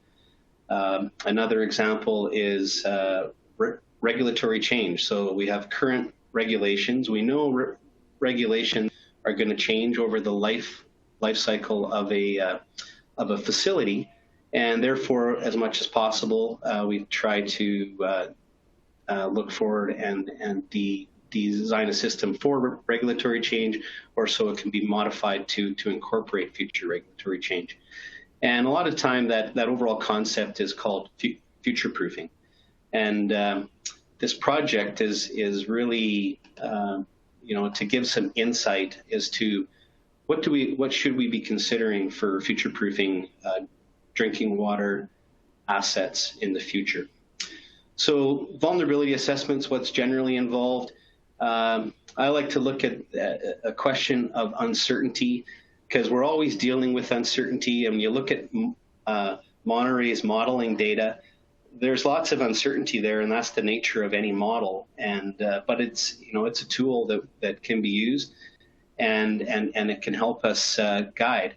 Another example is regulatory change. So we have current regulations. We know regulations are going to change over the life cycle of a facility, and therefore, as much as possible, we try to look forward and design a system for regulatory change, or so it can be modified to incorporate future regulatory change. And a lot of time that overall concept is called future proofing. And this project is really, to give some insight as to what should we be considering for future proofing drinking water assets in the future. So vulnerability assessments, what's generally involved. I like to look at a question of uncertainty, because we're always dealing with uncertainty. And you look at Monireh's modeling data, there's lots of uncertainty there, and that's the nature of any model. And but it's it's a tool that can be used, and it can help us guide.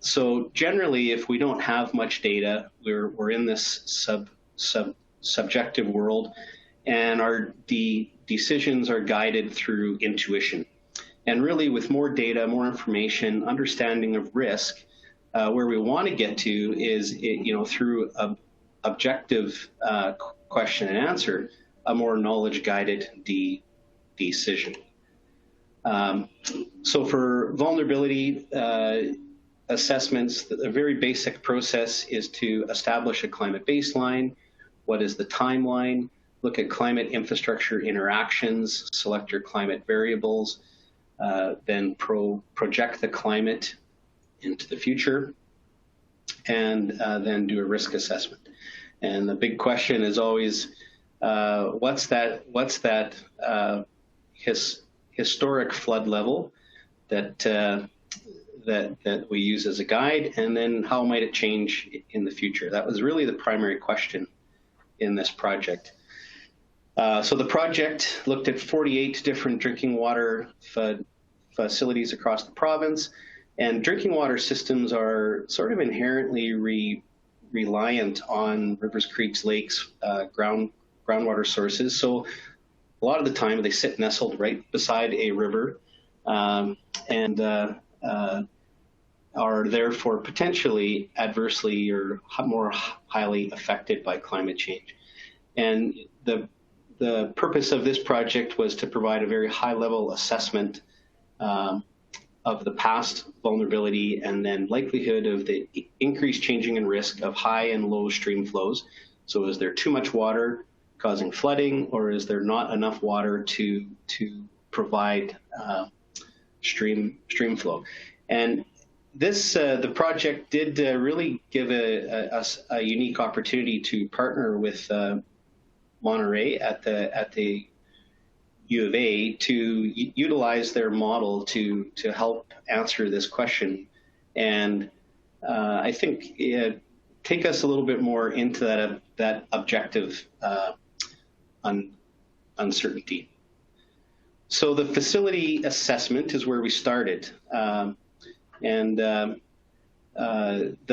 So generally, if we don't have much data, we're in this subjective world, and our decisions are guided through intuition. And really, with more data, more information, understanding of risk, where we want to get to is, through a objective question and answer, a more knowledge-guided decision. So for vulnerability assessments, a very basic process is to establish a climate baseline. What is the timeline? Look at climate infrastructure interactions, select your climate variables, then project the climate into the future, and then do a risk assessment. And the big question is always, what's that historic flood level that we use as a guide, and then how might it change in the future? That was really the primary question in this project. So the project looked at 48 different drinking water facilities across the province, and drinking water systems are sort of inherently reliant on rivers, creeks, lakes, groundwater sources. So a lot of the time they sit nestled right beside a river, and are therefore potentially adversely or more highly affected by climate change. And the purpose of this project was to provide a very high-level assessment of the past vulnerability and then likelihood of the increased changing in risk of high and low stream flows. So is there too much water causing flooding, or is there not enough water to provide stream flow? And this the project did really give us a unique opportunity to partner with Monireh at the U of A to utilize their model to help answer this question, and I think take us a little bit more into that objective uncertainty. So the facility assessment is where we started, and the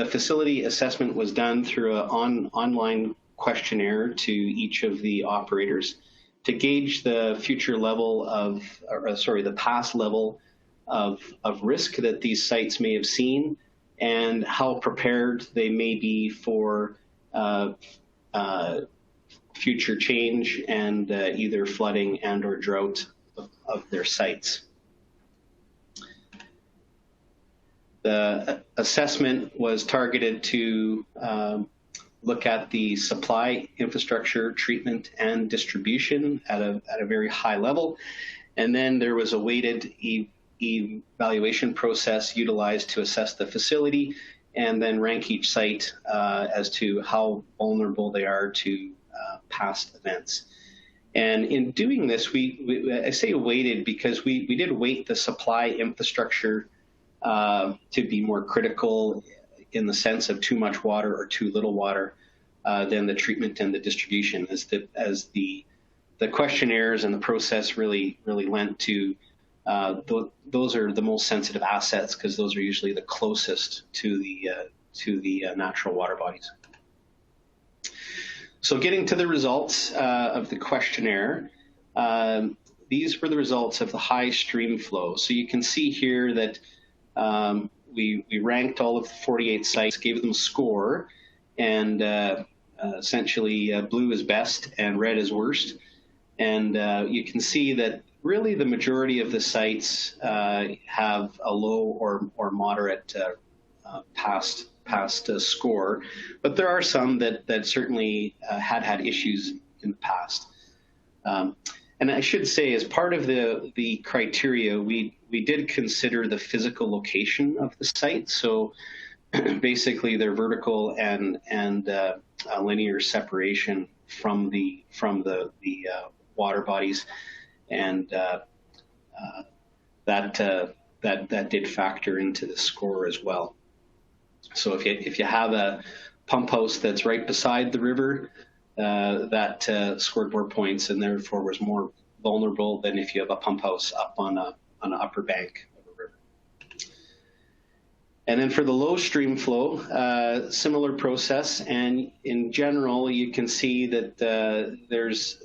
facility assessment was done through an online questionnaire to each of the operators to gauge the future level of, the past level of risk that these sites may have seen and how prepared they may be for future change and either flooding and or drought of their sites. The assessment was targeted to look at the supply, infrastructure, treatment, and distribution at a very high level. And then there was a weighted evaluation process utilized to assess the facility and then rank each site as to how vulnerable they are to past events. And in doing this, I say weighted because we did weight the supply infrastructure to be more critical in the sense of too much water or too little water than the treatment and the distribution, as the questionnaires and the process really lent to those are the most sensitive assets because those are usually the closest to the natural water bodies. So getting to the results of the questionnaire, these were the results of the high stream flow. So you can see here that we ranked all of the 48 sites, gave them a score, and essentially blue is best and red is worst. And you can see that really the majority of the sites have a low or moderate past score, but there are some that certainly had issues in the past. And I should say, as part of the criteria, we did consider the physical location of the site. So basically, their vertical and linear separation from the water bodies, and that did factor into the score as well. So if you have a pump house that's right beside the river, that scored more points and therefore was more vulnerable than if you have a pump house up on an upper bank of a river. And then for the low stream flow, similar process, and in general, you can see that there's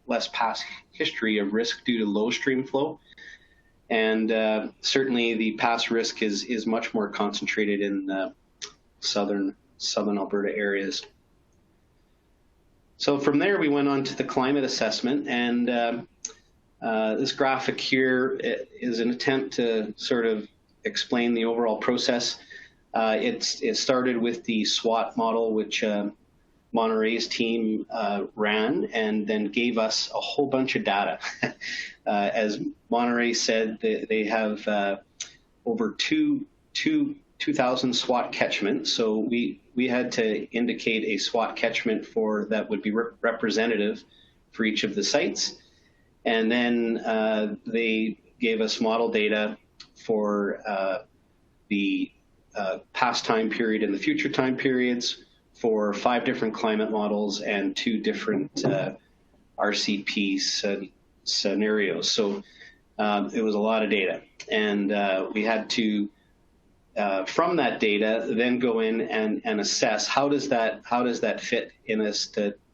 less past history of risk due to low stream flow. And certainly the past risk is much more concentrated in southern Alberta areas. So from there, we went on to the climate assessment, and this graphic here is an attempt to sort of explain the overall process. It started with the SWOT model, which Monireh's team ran, and then gave us a whole bunch of data. As Monireh said, they have over 2,000 SWOT catchments. So we had to indicate a SWOT catchment that would be representative for each of the sites. And then they gave us model data for the past time period and the future time periods for 5 different climate models and 2 different RCP scenarios. So it was a lot of data, and we had to from that data then go in and assess how does that fit in a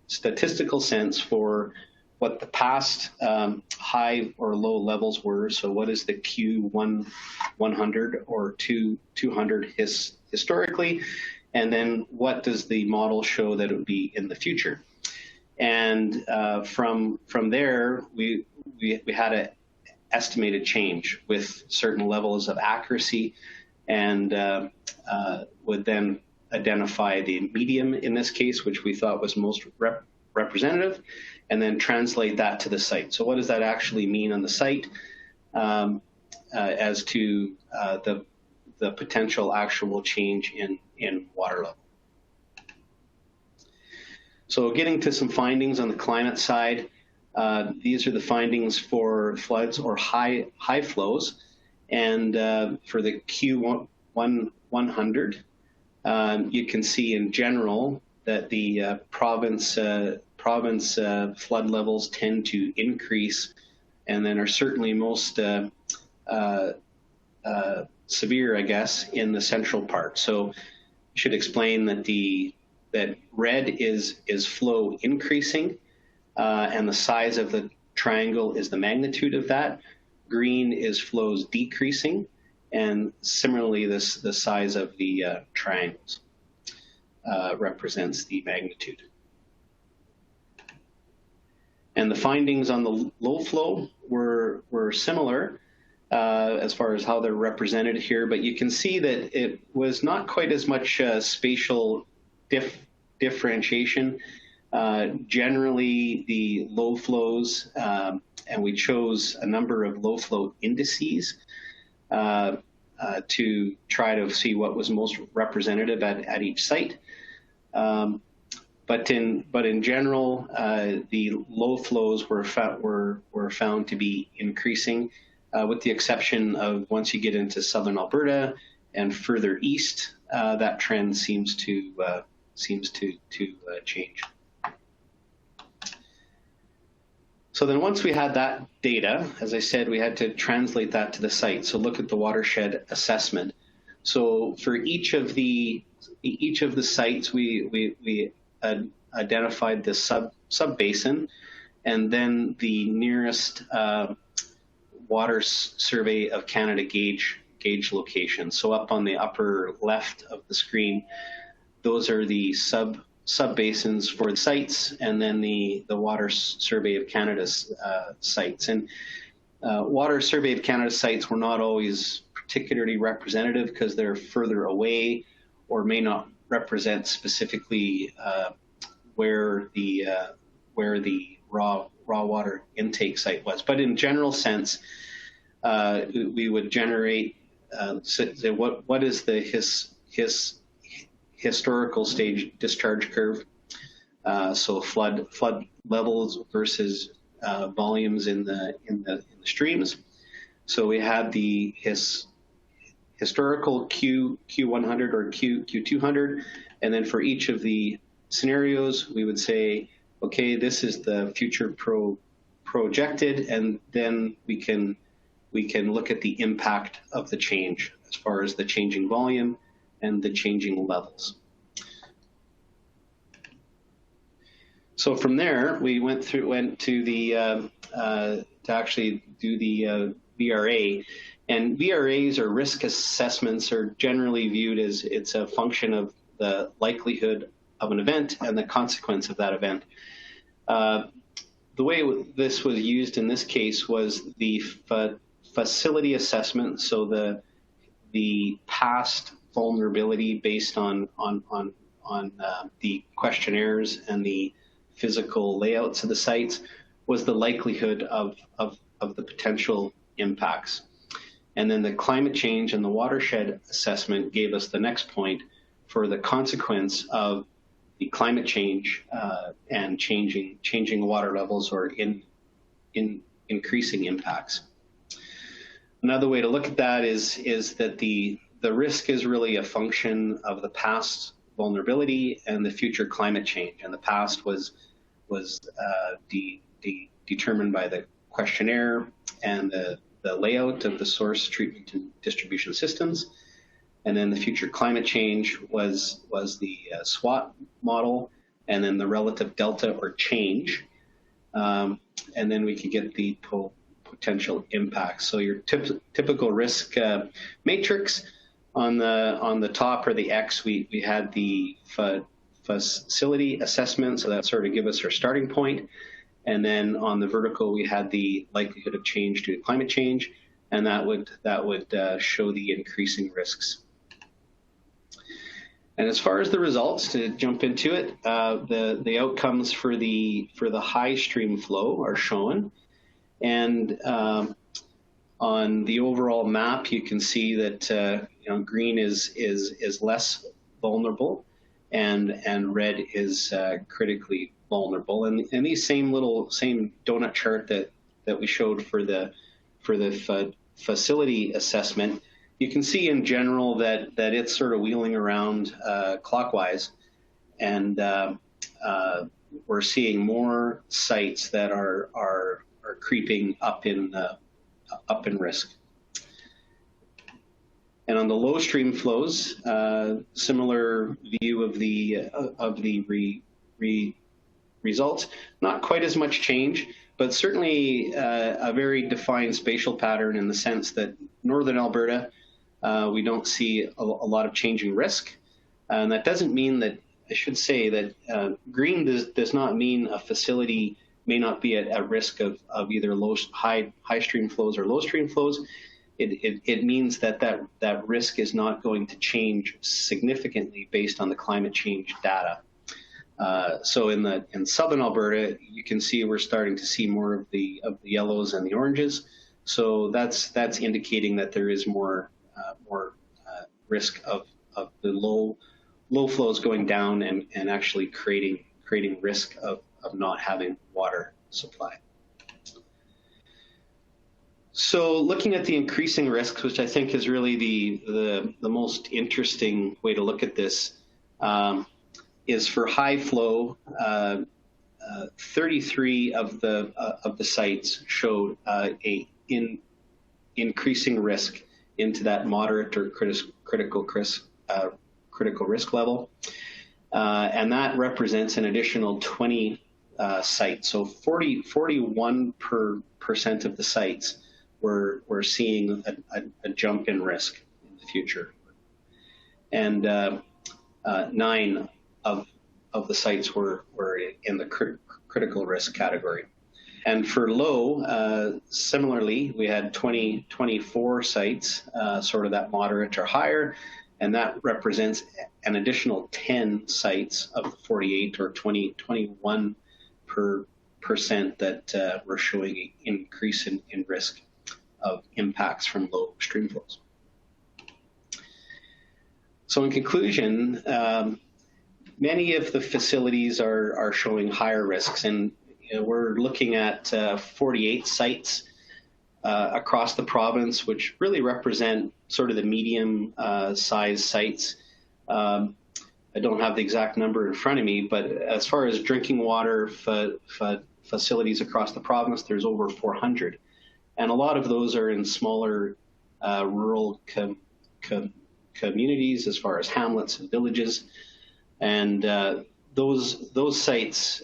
statistical sense for what the past high or low levels were. So what is the Q100 or 200 historically, and then what does the model show that it would be in the future? And from there, we had an estimated change with certain levels of accuracy, and would then identify the medium in this case, which we thought was most representative, and then translate that to the site. So what does that actually mean on the site as to the potential actual change in water level? So getting to some findings on the climate side, These are the findings for floods or high flows. And for the Q100, you can see in general that the province flood levels tend to increase, and then are certainly most severe, I guess, in the central part. So I should explain that that red is flow increasing, and the size of the triangle is the magnitude of that. Green is flows decreasing, and similarly, the size of the triangles represents the magnitude. And the findings on the low flow were similar as far as how they're represented here, but you can see that it was not quite as much spatial differentiation. Generally, the low flows, and we chose a number of low flow indices to try to see what was most representative at each site. But in general, the low flows were found to be increasing, with the exception of once you get into southern Alberta and further east, that trend seems to change. So then once we had that data, as I said, we had to translate that to the site. So look at the watershed assessment. So for each of the sites, we identified the sub basin, and then the nearest water survey of Canada gauge location. So up on the upper left of the screen, those are the sub basins for the sites, and then the Water Survey of Canada's sites. And Water Survey of Canada sites were not always particularly representative because they're further away or may not represent specifically where the raw water intake site was. But in general sense, we would generate what is the historical stage discharge curve, so flood levels versus volumes in the streams. So we had the historical Q100 or Q200, and then for each of the scenarios, we would say, okay, this is the future projected, and then we can look at the impact of the change as far as the changing volume and the changing levels. So from there, we went to the to actually do the VRA, and VRAs, or risk assessments, are generally viewed as it's a function of the likelihood of an event and the consequence of that event. The way this was used in this case was the facility assessment, so the past vulnerability based on the questionnaires and the physical layouts of the sites was the likelihood of the potential impacts. And then the climate change and the watershed assessment gave us the next point for the consequence of the climate change and changing water levels or increasing impacts. Another way to look at that is that the risk is really a function of the past vulnerability and the future climate change. And the past was determined by the questionnaire and the layout of the source, treatment, and distribution systems. And then the future climate change was the SWOT model, and then the relative delta or change. And then we could get the potential impacts. So your typical risk matrix, on the top, or the X, we had the facility assessment, so that sort of give us our starting point. And then on the vertical, we had the likelihood of change due to climate change, and that would show the increasing risks. And as far as the results, to jump into it, the outcomes for the high stream flow are shown, and on the overall map, you can see that green is less vulnerable, and red is critically vulnerable. And these same donut chart that we showed for the facility assessment, you can see in general that it's sort of wheeling around clockwise, and we're seeing more sites that are creeping up in risk. And on the low stream flows, similar view of the results. Not quite as much change, but certainly a very defined spatial pattern in the sense that northern Alberta, we don't see a lot of changing risk. And that doesn't mean that, I should say that green does not mean a facility may not be at risk of either high stream flows or low stream flows. It means that risk is not going to change significantly based on the climate change data. So in southern Alberta, you can see we're starting to see more of the yellows and the oranges. So that's indicating that there is more risk of the low flows going down and actually creating risk of not having water supply. So looking at the increasing risks, which I think is really the most interesting way to look at this, is for high flow. 33 of the sites showed increasing risk into that moderate or critical risk level, and that represents an additional 20 sites. So 41% of the sites we're seeing a jump in risk in the future, and 9 of the sites were in the critical risk category. And for low, similarly, we had 24 sites, sort of that moderate or higher, and that represents an additional 10 sites of 48 or 21% that were showing an increase in risk of impacts from low stream flows. So in conclusion, many of the facilities are showing higher risks, and we're looking at 48 sites across the province, which really represent sort of the medium size sites. I don't have the exact number in front of me, but as far as drinking water facilities across the province, there's over 400. And a lot of those are in smaller rural communities, as far as hamlets and villages. And those sites,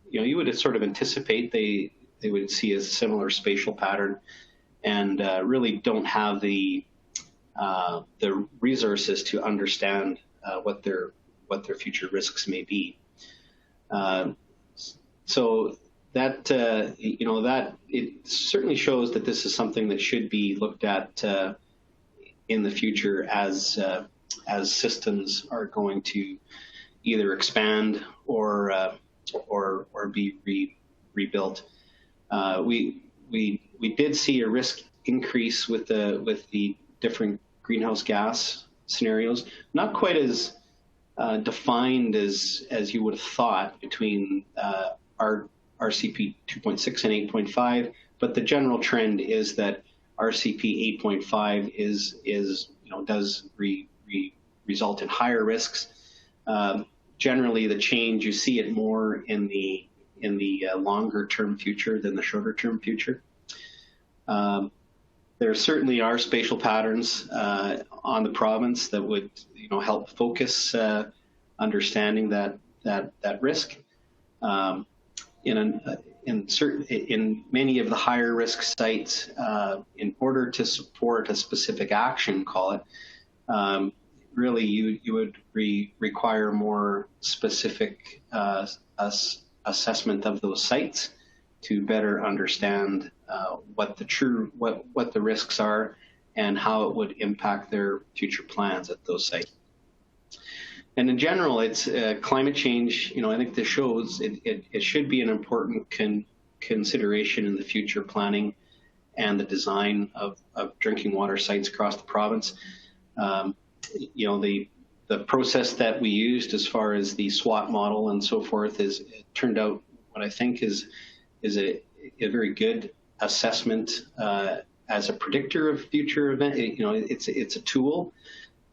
you would sort of anticipate they would see a similar spatial pattern, and really don't have the resources to understand what their future risks may be. So that that it certainly shows that this is something that should be looked at in the future as systems are going to either expand or be rebuilt. We did see a risk increase with the different greenhouse gas scenarios, not quite as defined as you would have thought between our RCP 2.6 and 8.5, but the general trend is that RCP 8.5 does result in higher risks. Generally, the change, you see it more in the longer term future than the shorter term future. There certainly are spatial patterns on the province that would help focus understanding that risk. In many of the higher risk sites, in order to support a specific action, call it, really you would require more specific assessment of those sites to better understand what the risks are and how it would impact their future plans at those sites. And in general, it's climate change. I think this shows it should be an important consideration in the future planning and the design of drinking water sites across the province. The the process that we used as far as the SWOT model and so forth it turned out what I think is a very good assessment as a predictor of future event. It's a tool,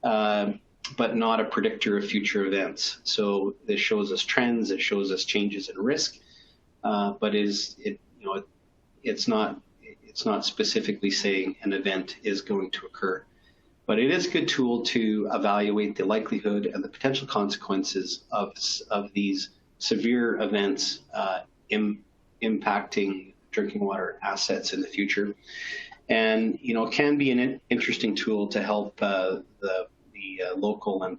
but not a predictor of future events. So this shows us trends, it shows us changes in risk, but it's not specifically saying an event is going to occur. But it is a good tool to evaluate the likelihood and the potential consequences of these severe events impacting drinking water assets in the future. And, it can be an interesting tool to help the local and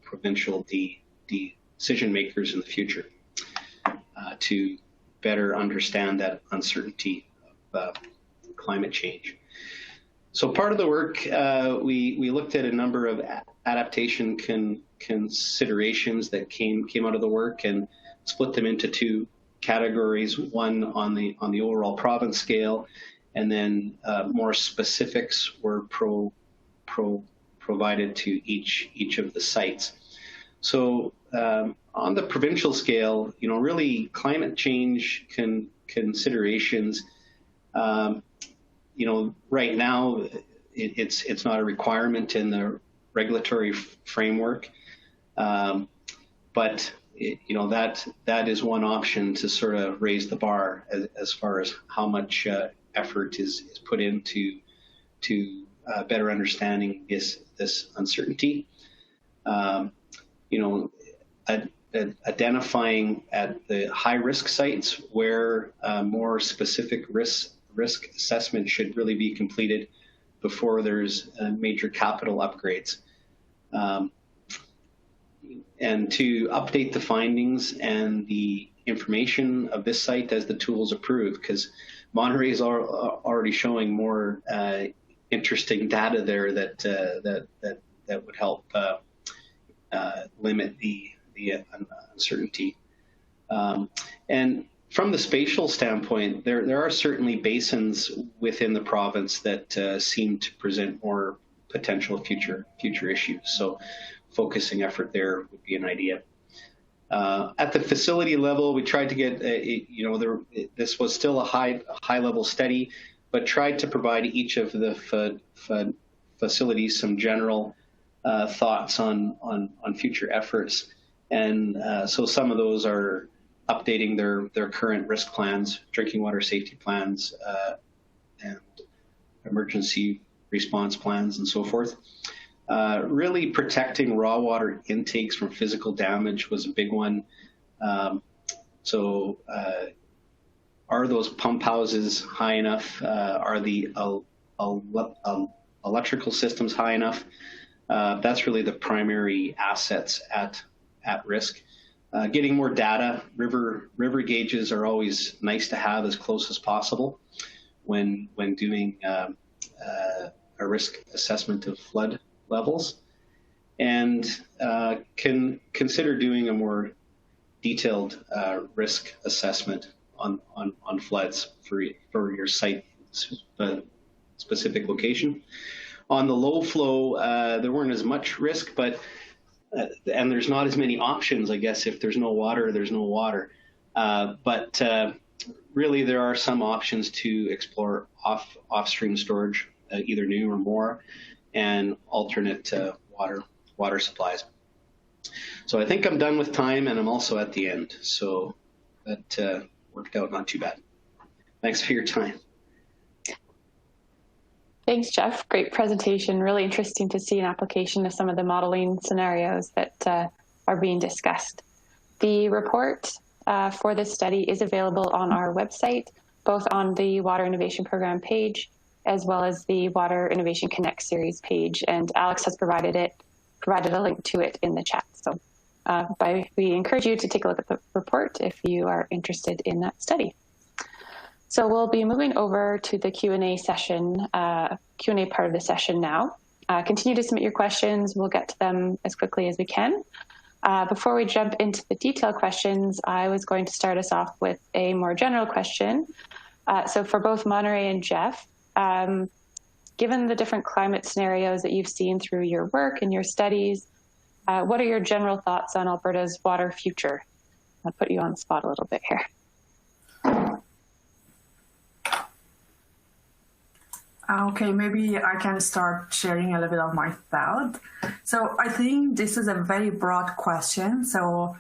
provincial decision makers in the future to better understand that uncertainty of climate change. So part of the work, we looked at a number of adaptation considerations that came out of the work and split them into two categories, one on the overall province scale, and then more specifics were provided to each of the sites. So on the provincial scale, really climate change considerations, right now it's not a requirement in the regulatory framework, but that is one option to sort of raise the bar as far as how much effort is put into better understanding this uncertainty. Identifying at the high-risk sites where more specific risk assessment should really be completed before there's major capital upgrades. And to update the findings and the information of this site as the tools approve, because Monireh is already showing more interesting data there that would help limit the uncertainty. And from the spatial standpoint, there are certainly basins within the province that seem to present more potential future issues. So focusing effort there would be an idea. At the facility level, we tried to get, this was still a high level study, but tried to provide each of the facilities some general thoughts on future efforts. And so some of those are updating their current risk plans, drinking water safety plans, and emergency response plans and so forth. Really protecting raw water intakes from physical damage was a big one. So are those pump houses high enough? Are the electrical systems high enough? That's really the primary assets at risk. Getting more data, river gauges are always nice to have as close as possible when doing a risk assessment of flood levels, and can consider doing a more detailed risk assessment on floods for your site specific location. On the low flow, there weren't as much risk, but and there's not as many options, I guess. If there's no water, there's no water. But really, there are some options to explore off-stream storage, either new or more, and alternate water supplies. So I think I'm done with time, and I'm also at the end. So that worked out not too bad. Thanks for your time. Thanks, Jeff. Great presentation. Really interesting to see an application of some of the modeling scenarios that are being discussed. The report for this study is available on our website, both on the Water Innovation Program page, as well as the Water Innovation Connect series page. And Alex has provided a link to it in the chat. So we encourage you to take a look at the report if you are interested in that study. So we'll be moving over to the Q&A session, Q&A part of the session now. Continue to submit your questions. We'll get to them as quickly as we can. Before we jump into the detailed questions, I was going to start us off with a more general question. So for both Monireh and Jeff, given the different climate scenarios that you've seen through your work and your studies, what are your general thoughts on Alberta's water future? I'll put you on the spot a little bit here. Okay, maybe I can start sharing a little bit of my thought. So I think this is a very broad question. So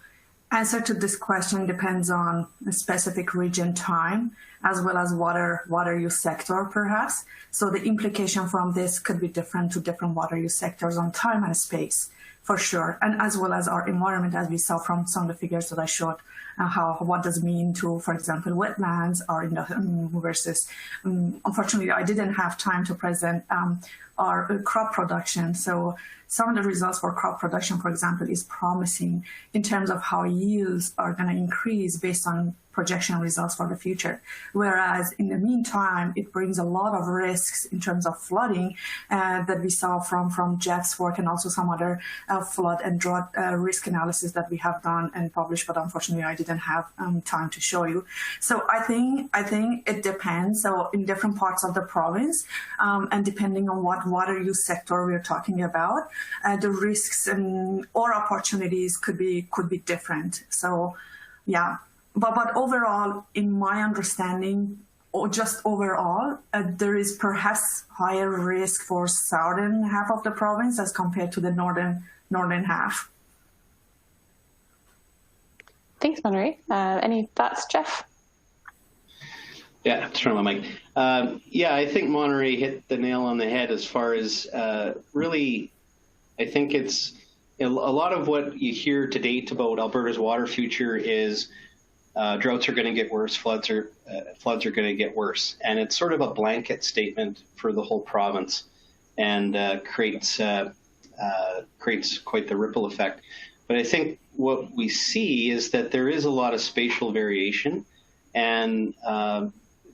answer to this question depends on a specific region, time, as well as water use sector, perhaps. So the implication from this could be different to different water use sectors on time and space, for sure, and as well as our environment, as we saw from some of the figures that I showed, what does it mean to, for example, wetlands or versus, unfortunately, I didn't have time to present our crop production. So some of the results for crop production, for example, is promising in terms of how yields are going to increase based on projection results for the future. Whereas in the meantime, it brings a lot of risks in terms of flooding that we saw from Jeff's work and also some other flood and drought risk analysis that we have done and published, but unfortunately I didn't have time to show you. So I think it depends. So in different parts of the province and depending on what water use sector we're talking about, the risks or opportunities could be different. So yeah. But overall, in my understanding, or just overall, there is perhaps higher risk for southern half of the province as compared to the northern half. Thanks, Monireh. Any thoughts, Jeff? Yeah, turn on my mic. Yeah, I think Monireh hit the nail on the head as far as really, I think it's a lot of what you hear to date about Alberta's water future is droughts are going to get worse, floods are going to get worse, and it's sort of a blanket statement for the whole province, and creates quite the ripple effect. But I think what we see is that there is a lot of spatial variation, and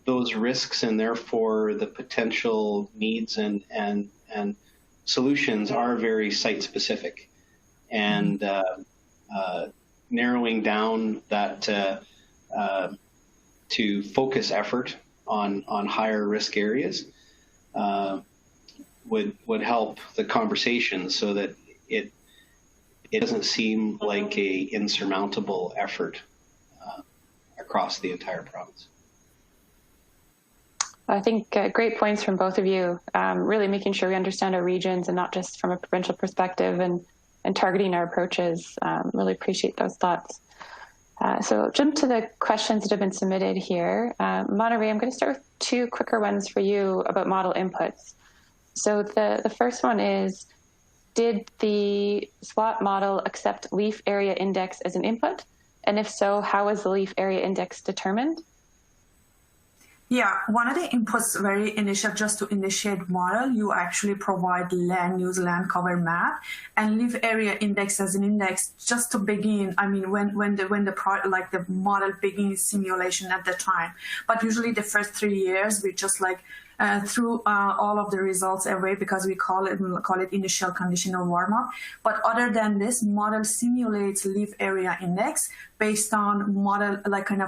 those risks and therefore the potential needs and solutions are very site specific, and narrowing down that to focus effort on higher risk areas would help the conversation so that it doesn't seem like a insurmountable effort across the entire province. I think great points from both of you, really making sure we understand our regions and not just from a provincial perspective, and targeting our approaches. Really appreciate those thoughts. So jump to the questions that have been submitted here. Monireh, I'm going to start with two quicker ones for you about model inputs. So the first one is, did the SWOT model accept leaf area index as an input? And if so, how was the leaf area index determined? Yeah, one of the inputs very initial, just to initiate model, you actually provide land use, land cover map, and leaf area index as an index just to begin. I mean, when the model begins simulation at the time. But usually the first 3 years, we just threw all of the results away because we call it initial conditional warm up. But other than this, model simulates leaf area index based on model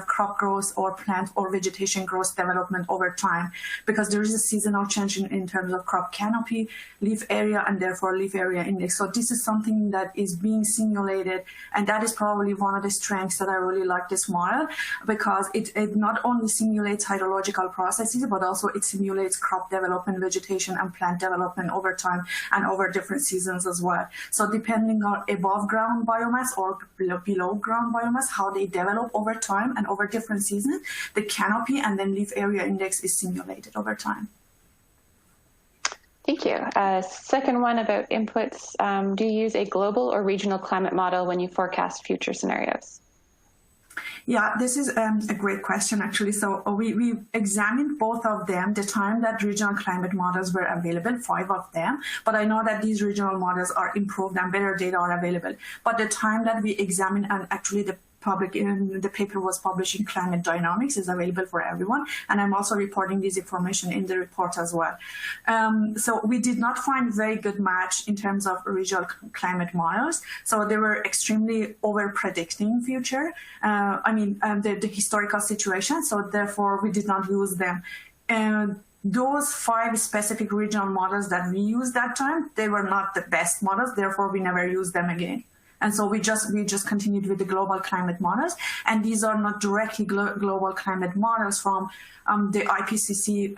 crop growth or plant or vegetation growth development over time, because there is a seasonal change in terms of crop canopy, leaf area, and therefore leaf area index. So this is something that is being simulated, and that is probably one of the strengths that I really like this model, because it not only simulates hydrological processes, but also it simulates crop development, vegetation, and plant development over time and over different seasons as well. So depending on above ground biomass or below ground biomass, how they develop over time and over different seasons, the canopy and then leaf area index is simulated over time. Thank you. Second one about inputs. Do you use a global or regional climate model when you forecast future scenarios? Yeah, this is a great question, actually. So we examined both of them, the time that regional climate models were available, 5 of them. But I know that these regional models are improved and better data are available. But the time that we examined, and actually the paper was published in Climate Dynamics, is available for everyone. And I'm also reporting this information in the report as well. So we did not find very good match in terms of regional climate models. So they were extremely over predicting future. The historical situation. So therefore we did not use them. And those 5 specific regional models that we used that time, they were not the best models. Therefore, we never used them again. And so we just continued with the global climate models. And these are not directly global climate models from the IPCC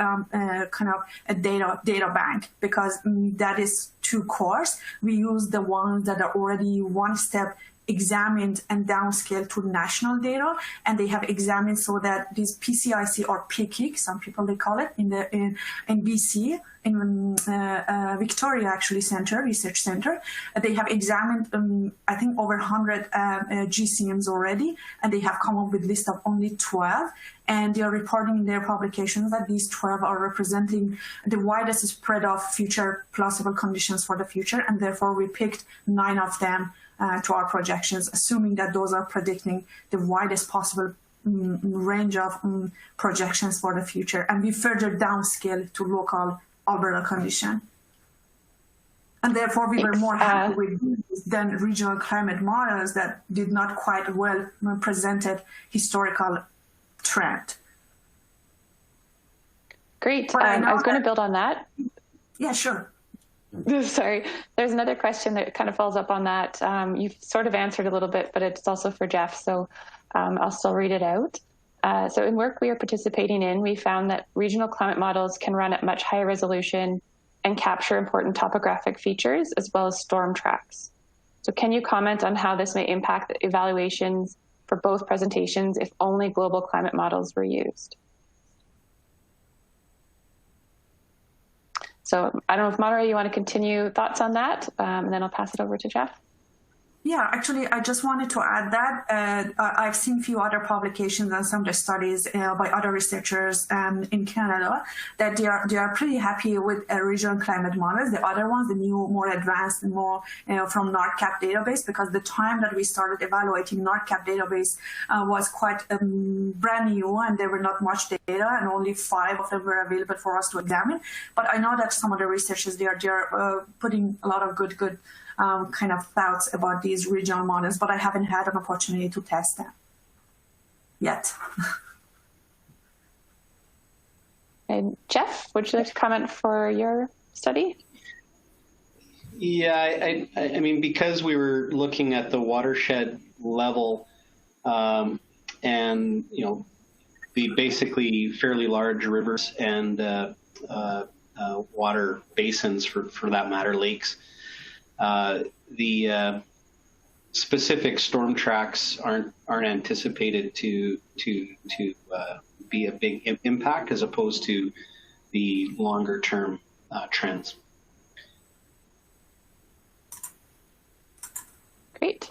kind of a data bank, because that is too coarse. We use the ones that are already one step examined and downscaled to national data, and they have examined so that these PCIC or PKIC, some people they call it, in BC, in Victoria actually research center, they have examined I think over 100 GCMs already, and they have come up with a list of only 12, and they are reporting in their publications that these 12 are representing the widest spread of future plausible conditions for the future, and therefore we picked 9 of them to our projections, assuming that those are predicting the widest possible range of projections for the future. And we further downscale to local Alberta condition. And therefore, we were more happy with these than regional climate models that did not quite well presented historical trend. Great. I was going to build on that. Yeah, sure. Sorry, there's another question that kind of follows up on that. You've sort of answered a little bit, but it's also for Jeff, so I'll still read it out. So in work we are participating in, we found that regional climate models can run at much higher resolution and capture important topographic features as well as storm tracks. So can you comment on how this may impact the evaluations for both presentations if only global climate models were used? So I don't know if Monireh, you want to continue thoughts on that, and then I'll pass it over to Jeff. Yeah, actually, I just wanted to add that I've seen a few other publications and some of the studies by other researchers in Canada that they are pretty happy with regional climate models. The other ones, the new, more advanced, and more from NORCAP database, because the time that we started evaluating NORCAP database was quite brand new, and there were not much data, and only 5 of them were available for us to examine. But I know that some of the researchers they are putting a lot of good kind of thoughts about these regional models, but I haven't had an opportunity to test them yet. And Jeff, would you like to comment for your study? Yeah, I mean, because we were looking at the watershed level and, the basically fairly large rivers and water basins, for that matter, lakes, the specific storm tracks aren't anticipated to be a big impact as opposed to the longer term trends. Great.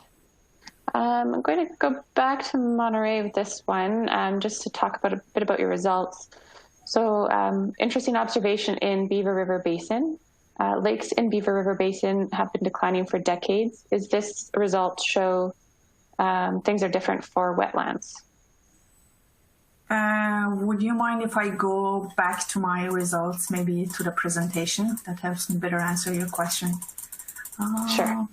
I'm going to go back to Monireh with this one, just to talk about a bit about your results. So interesting observation in Beaver River Basin. Lakes in Beaver River Basin have been declining for decades. Is this result show things are different for wetlands? Would you mind if I go back to my results, maybe to the presentation? That helps me better answer your question. Sure.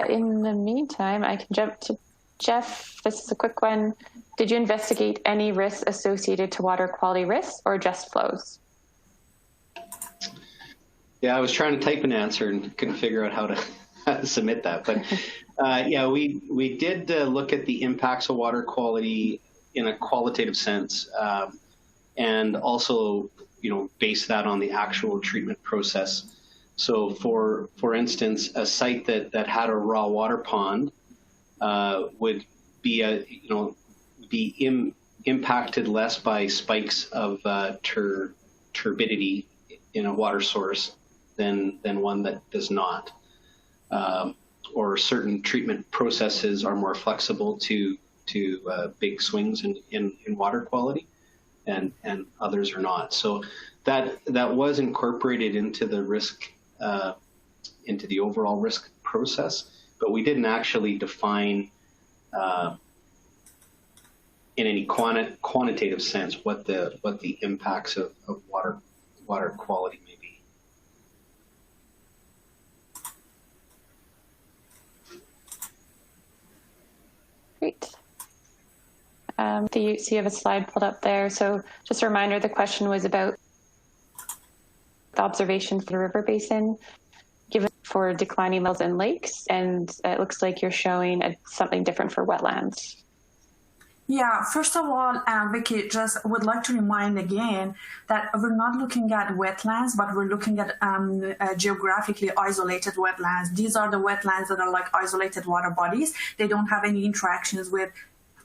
In the meantime, I can jump to Jeff. This is a quick one. Did you investigate any risks associated to water quality risks or just flows? Yeah, I was trying to type an answer and couldn't figure out how to submit that. But yeah, we did look at the impacts of water quality in a qualitative sense, and also base that on the actual treatment process. So for instance, a site that had a raw water pond would be impacted less by spikes of turbidity in a water source than one that does not. Or certain treatment processes are more flexible to big swings in water quality, and others are not. So that was incorporated into the risk, into the overall risk process, but we didn't actually define in any quantitative sense what the impacts of water quality may be. Great. So you have a slide pulled up there. So just a reminder, the question was about the observation for the river basin given for declining levels in lakes, and it looks like you're showing something different for wetlands. Yeah, first of all, Vicky, just would like to remind again that we're not looking at wetlands, but we're looking at geographically isolated wetlands. These are the wetlands that are like isolated water bodies. They don't have any interactions with,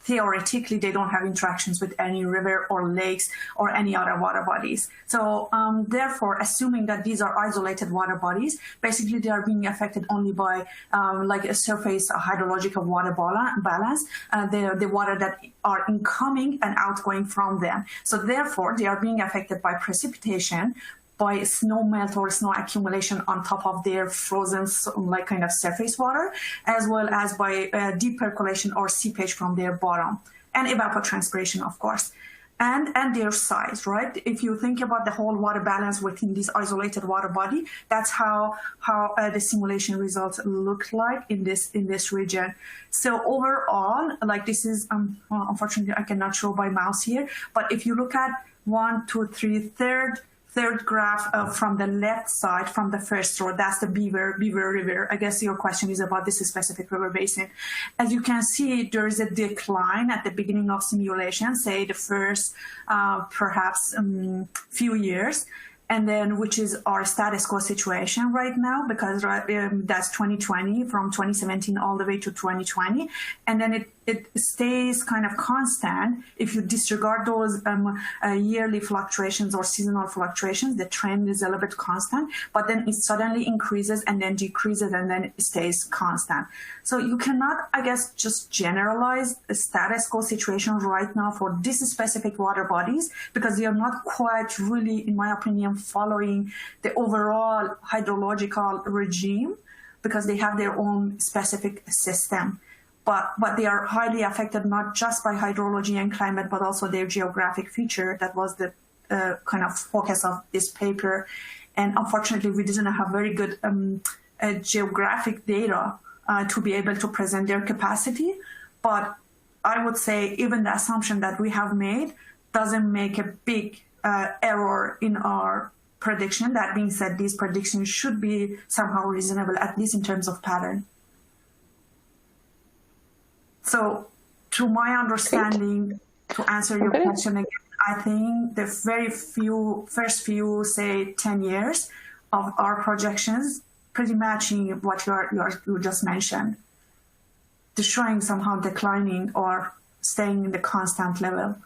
theoretically, they don't have interactions with any river or lakes or any other water bodies. So therefore, assuming that these are isolated water bodies, basically they are being affected only by like a surface hydrological water balance, the water that are incoming and outgoing from them. So therefore, they are being affected by precipitation, by snow melt or snow accumulation on top of their frozen like kind of surface water, as well as by deep percolation or seepage from their bottom, and evapotranspiration, of course, and their size, right? If you think about the whole water balance within this isolated water body, that's how the simulation results look like in this region. So overall, like this is unfortunately I cannot show by mouse here, but if you look at 1, 2, 3, third graph from the left side, from the first row, that's the Beaver River. I guess your question is about this specific river basin. As you can see, there is a decline at the beginning of simulation, say the first perhaps few years, and then which is our status quo situation right now, because that's 2020, from 2017 all the way to 2020, and then it stays kind of constant. If you disregard those yearly fluctuations or seasonal fluctuations, the trend is a little bit constant, but then it suddenly increases and then decreases and then it stays constant. So you cannot, I guess, just generalize the status quo situation right now for this specific water bodies, because they are not quite really, in my opinion, following the overall hydrological regime, because they have their own specific system. But they are highly affected not just by hydrology and climate, but also their geographic feature. That was the kind of focus of this paper. And unfortunately, we didn't have very good geographic data to be able to present their capacity. But I would say even the assumption that we have made doesn't make a big error in our prediction. That being said, these predictions should be somehow reasonable, at least in terms of pattern. So to my understanding, to answer your question again, I think the first few, say 10 years of our projections, pretty matching what you just mentioned, to showing somehow declining or staying in the constant level.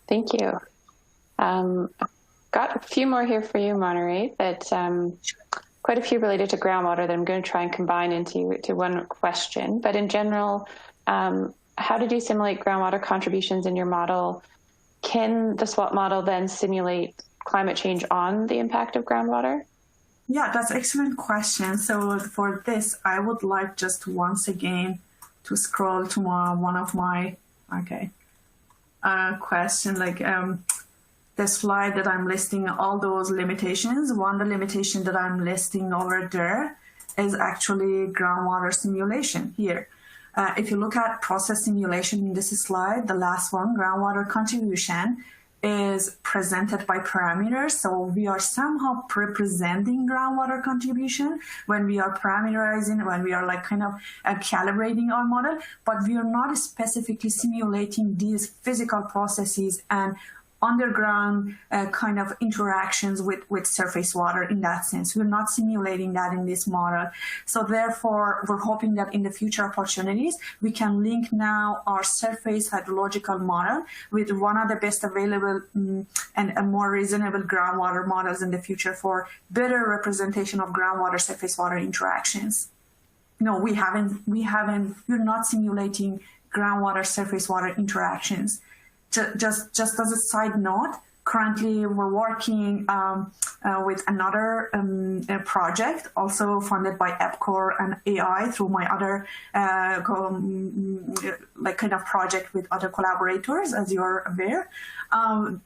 Thank you. I've got a few more here for you, Monireh, but quite a few related to groundwater that I'm going to try and combine into one question. But in general, how did you simulate groundwater contributions in your model? Can the SWOT model then simulate climate change on the impact of groundwater? Yeah, that's an excellent question. So for this, I would like just once again to scroll to one of my, question, like the slide that I'm listing all those limitations. The limitation that I'm listing over there is actually groundwater simulation here. If you look at process simulation in this slide, the last one, groundwater contribution, is presented by parameters. So we are somehow representing groundwater contribution when we are parameterizing, when we are like kind of calibrating our model, but we are not specifically simulating these physical processes and underground kind of interactions with surface water in that sense. We're not simulating that in this model. So therefore, we're hoping that in the future opportunities, we can link now our surface hydrological model with one of the best available and a more reasonable groundwater models in the future for better representation of groundwater surface water interactions. No, we're not simulating groundwater surface water interactions. Just as a side note, currently we're working with another project, also funded by EPCOR and AI through my other kind of project with other collaborators, as you're aware.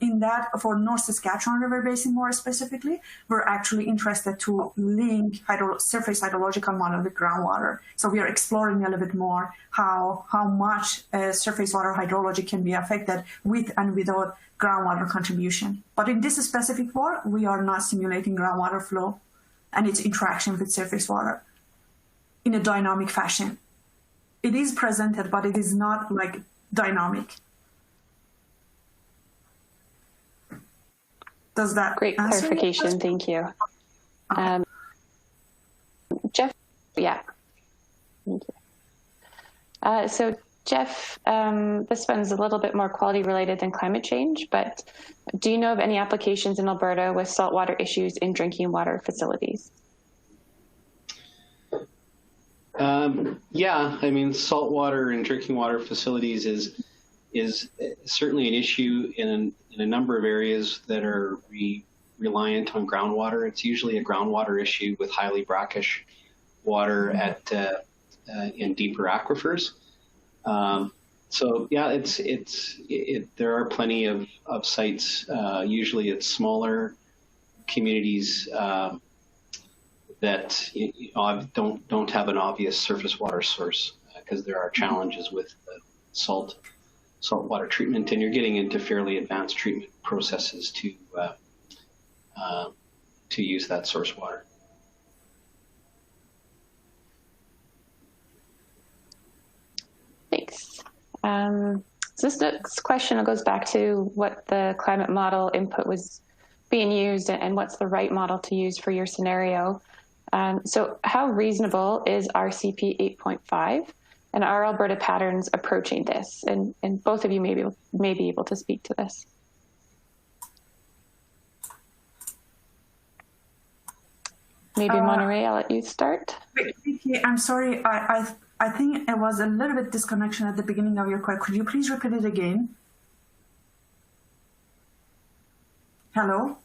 In that, for North Saskatchewan River Basin more specifically, we're actually interested to link surface hydrological model with groundwater. So we are exploring a little bit more how much surface water hydrology can be affected with and without groundwater contribution. But in this specific work, we are not simulating groundwater flow and its interaction with surface water in a dynamic fashion. It is presented, but it is not like dynamic. Does that Great clarification, thank you. Jeff, yeah, thank you. So Jeff, this one's a little bit more quality related than climate change, but do you know of any applications in Alberta with saltwater issues in drinking water facilities? Yeah, I mean, saltwater in drinking water facilities is certainly an issue in a number of areas that are reliant on groundwater. It's usually a groundwater issue with highly brackish water in deeper aquifers. So yeah, there are plenty of sites. Usually, it's smaller communities that don't have an obvious surface water source because there are challenges with saltwater treatment, and you're getting into fairly advanced treatment processes to use that source water. Thanks. So this next question goes back to what the climate model input was being used and what's the right model to use for your scenario. So how reasonable is RCP 8.5 and are Alberta patterns approaching this? And both of you may be able to speak to this. Maybe Monireh, I'll let you start. I'm sorry, I think it was a little bit disconnection at the beginning of your question. Could you please repeat it again? Hello?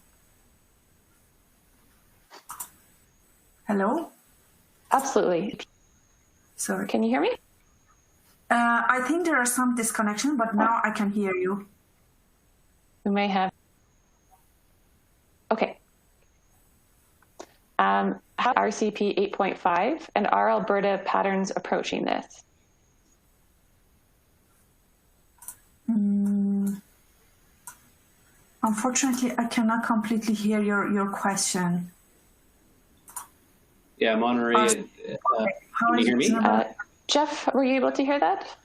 Hello? Absolutely. Sorry. Can you hear me? I think there are some disconnection, but now I can hear you. We may have. Okay. How RCP 8.5 and are Alberta patterns approaching this? Unfortunately, I cannot completely hear your question. Yeah, Monireh, can you hear me? Jeff, were you able to hear that?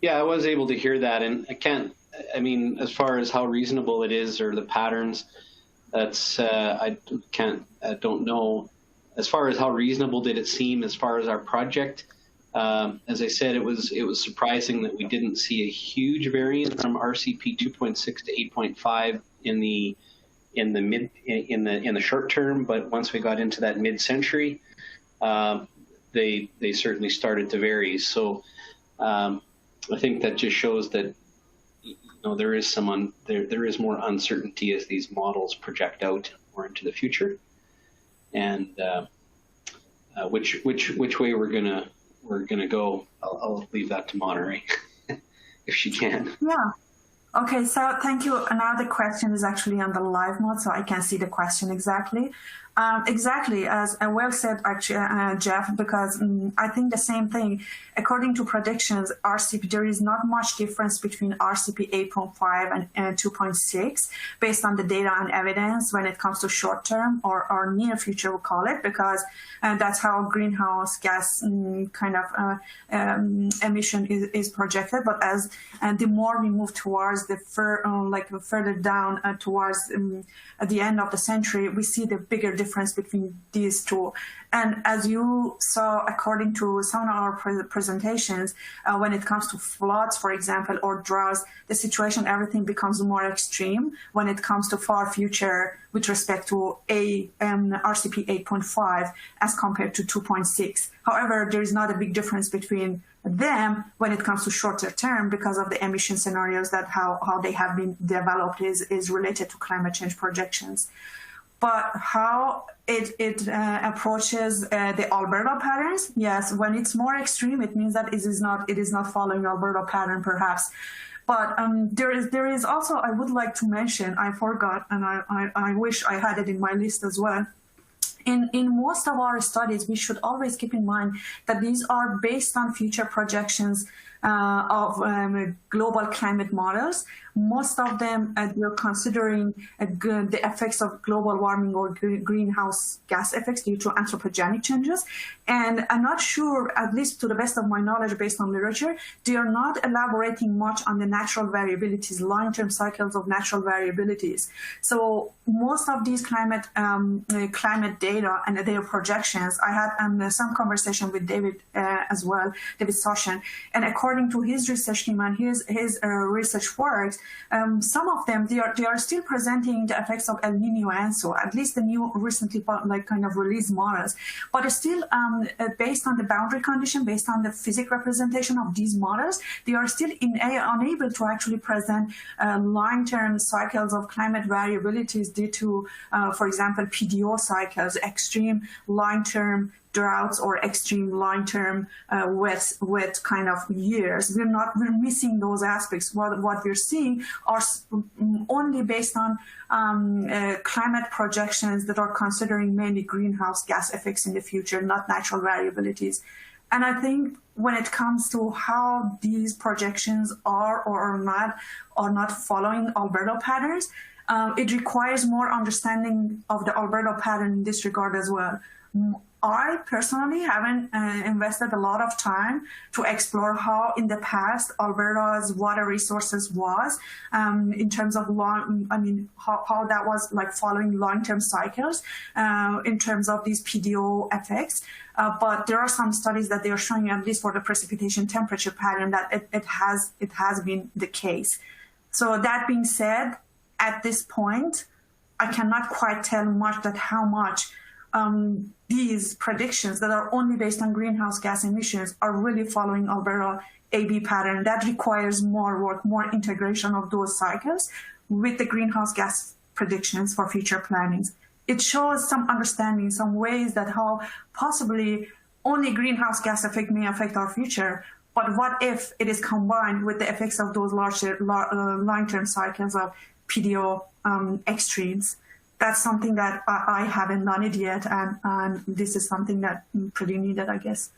Yeah, I was able to hear that, and I mean, as far as how reasonable it is or the patterns, that's, I don't know. As far as how reasonable did it seem as far as our project, as I said, it was surprising that we didn't see a huge variance from RCP 2.6 to 8.5 in the short term, but once we got into that mid-century, they certainly started to vary. So I think that just shows that there is there is more uncertainty as these models project out more into the future, and which way we're gonna go, I'll leave that to Monireh if she can. Yeah. Okay, so thank you. Now the question is actually on the live mode, so I can see the question exactly. Exactly, as well said, actually, Jeff, because I think the same thing. According to predictions, RCP, there is not much difference between RCP 8.5 and 2.6 based on the data and evidence when it comes to short term or near future, we'll call it, because that's how greenhouse gas kind of emission is projected. But as the more we move towards the further down towards the end of the century, we see the bigger difference between these two. And as you saw, according to some of our presentations, when it comes to floods, for example, or droughts, the situation, everything becomes more extreme when it comes to far future with respect to RCP 8.5 as compared to 2.6. However, there is not a big difference between them when it comes to shorter term because of the emission scenarios that how they have been developed is related to climate change projections. But how it approaches the Alberta patterns, yes, when it's more extreme, it means that it is not following Alberta pattern perhaps. But there is also, I would like to mention, I forgot, and I wish I had it in my list as well. In most of our studies, we should always keep in mind that these are based on future projections of global climate models. Most of them, we're considering the effects of global warming or greenhouse gas effects due to anthropogenic changes. And I'm not sure, at least to the best of my knowledge based on literature, they are not elaborating much on the natural variabilities, long-term cycles of natural variabilities. So most of these climate data and their projections, I had some conversation with David as well, David Soshen, and according to his research team and his research works, some of them, they are still presenting the effects of El Nino and so, at least the new recently released models, but it's still based on the boundary condition, based on the physics representation of these models, they are still unable to actually present long-term cycles of climate variabilities due to, for example, PDO cycles, extreme long-term droughts or extreme long-term wet kind of years. We're missing those aspects. What we're seeing are only based on climate projections that are considering mainly greenhouse gas effects in the future, not natural variabilities. And I think when it comes to how these projections are or are not following Alberta patterns, it requires more understanding of the Alberta pattern in this regard as well. I personally haven't invested a lot of time to explore how in the past Alberta's water resources was in terms of how that was like following long-term cycles in terms of these PDO effects. But there are some studies that they are showing, at least for the precipitation temperature pattern, that it has been the case. So that being said, at this point, I cannot quite tell how much these predictions that are only based on greenhouse gas emissions are really following Alberta AB pattern. That requires more work, more integration of those cycles with the greenhouse gas predictions for future plannings. It shows some understanding, some ways that how possibly only greenhouse gas effect may affect our future, but what if it is combined with the effects of those long-term cycles of PDO extremes? That's something that I haven't done it yet, and this is something that pretty needed, I guess.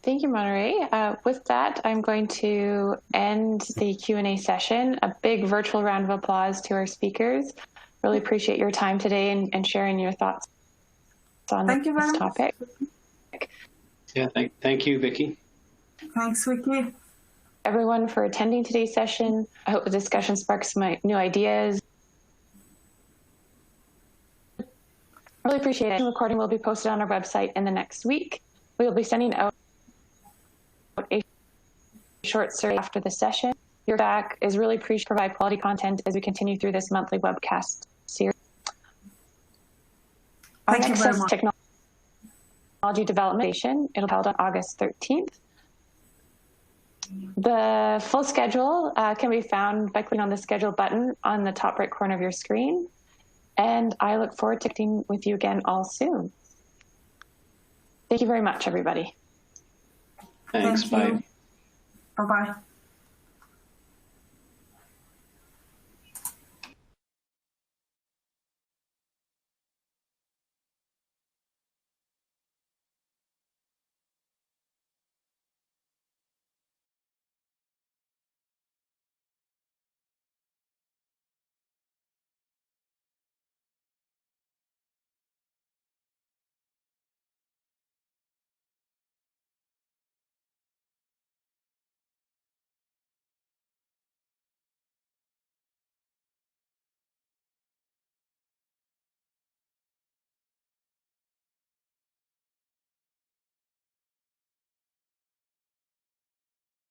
Thank you, Monireh. With that, I'm going to end the Q&A session. A big virtual round of applause to our speakers. Really appreciate your time today and sharing your thoughts on this topic. Yeah, thank you, Vicky. Thanks, Vicky. Everyone for attending today's session. I hope the discussion sparks some new ideas. I really appreciate it. The recording will be posted on our website in the next week. We will be sending out a short survey after the session. Your feedback is really appreciated to provide quality content as we continue through this monthly webcast series. Our next technology development session, it'll be held on August 13th. The full schedule can be found by clicking on the schedule button on the top right corner of your screen. And I look forward to connecting with you again all soon. Thank you very much, everybody. Thanks. Bye. Bye-bye.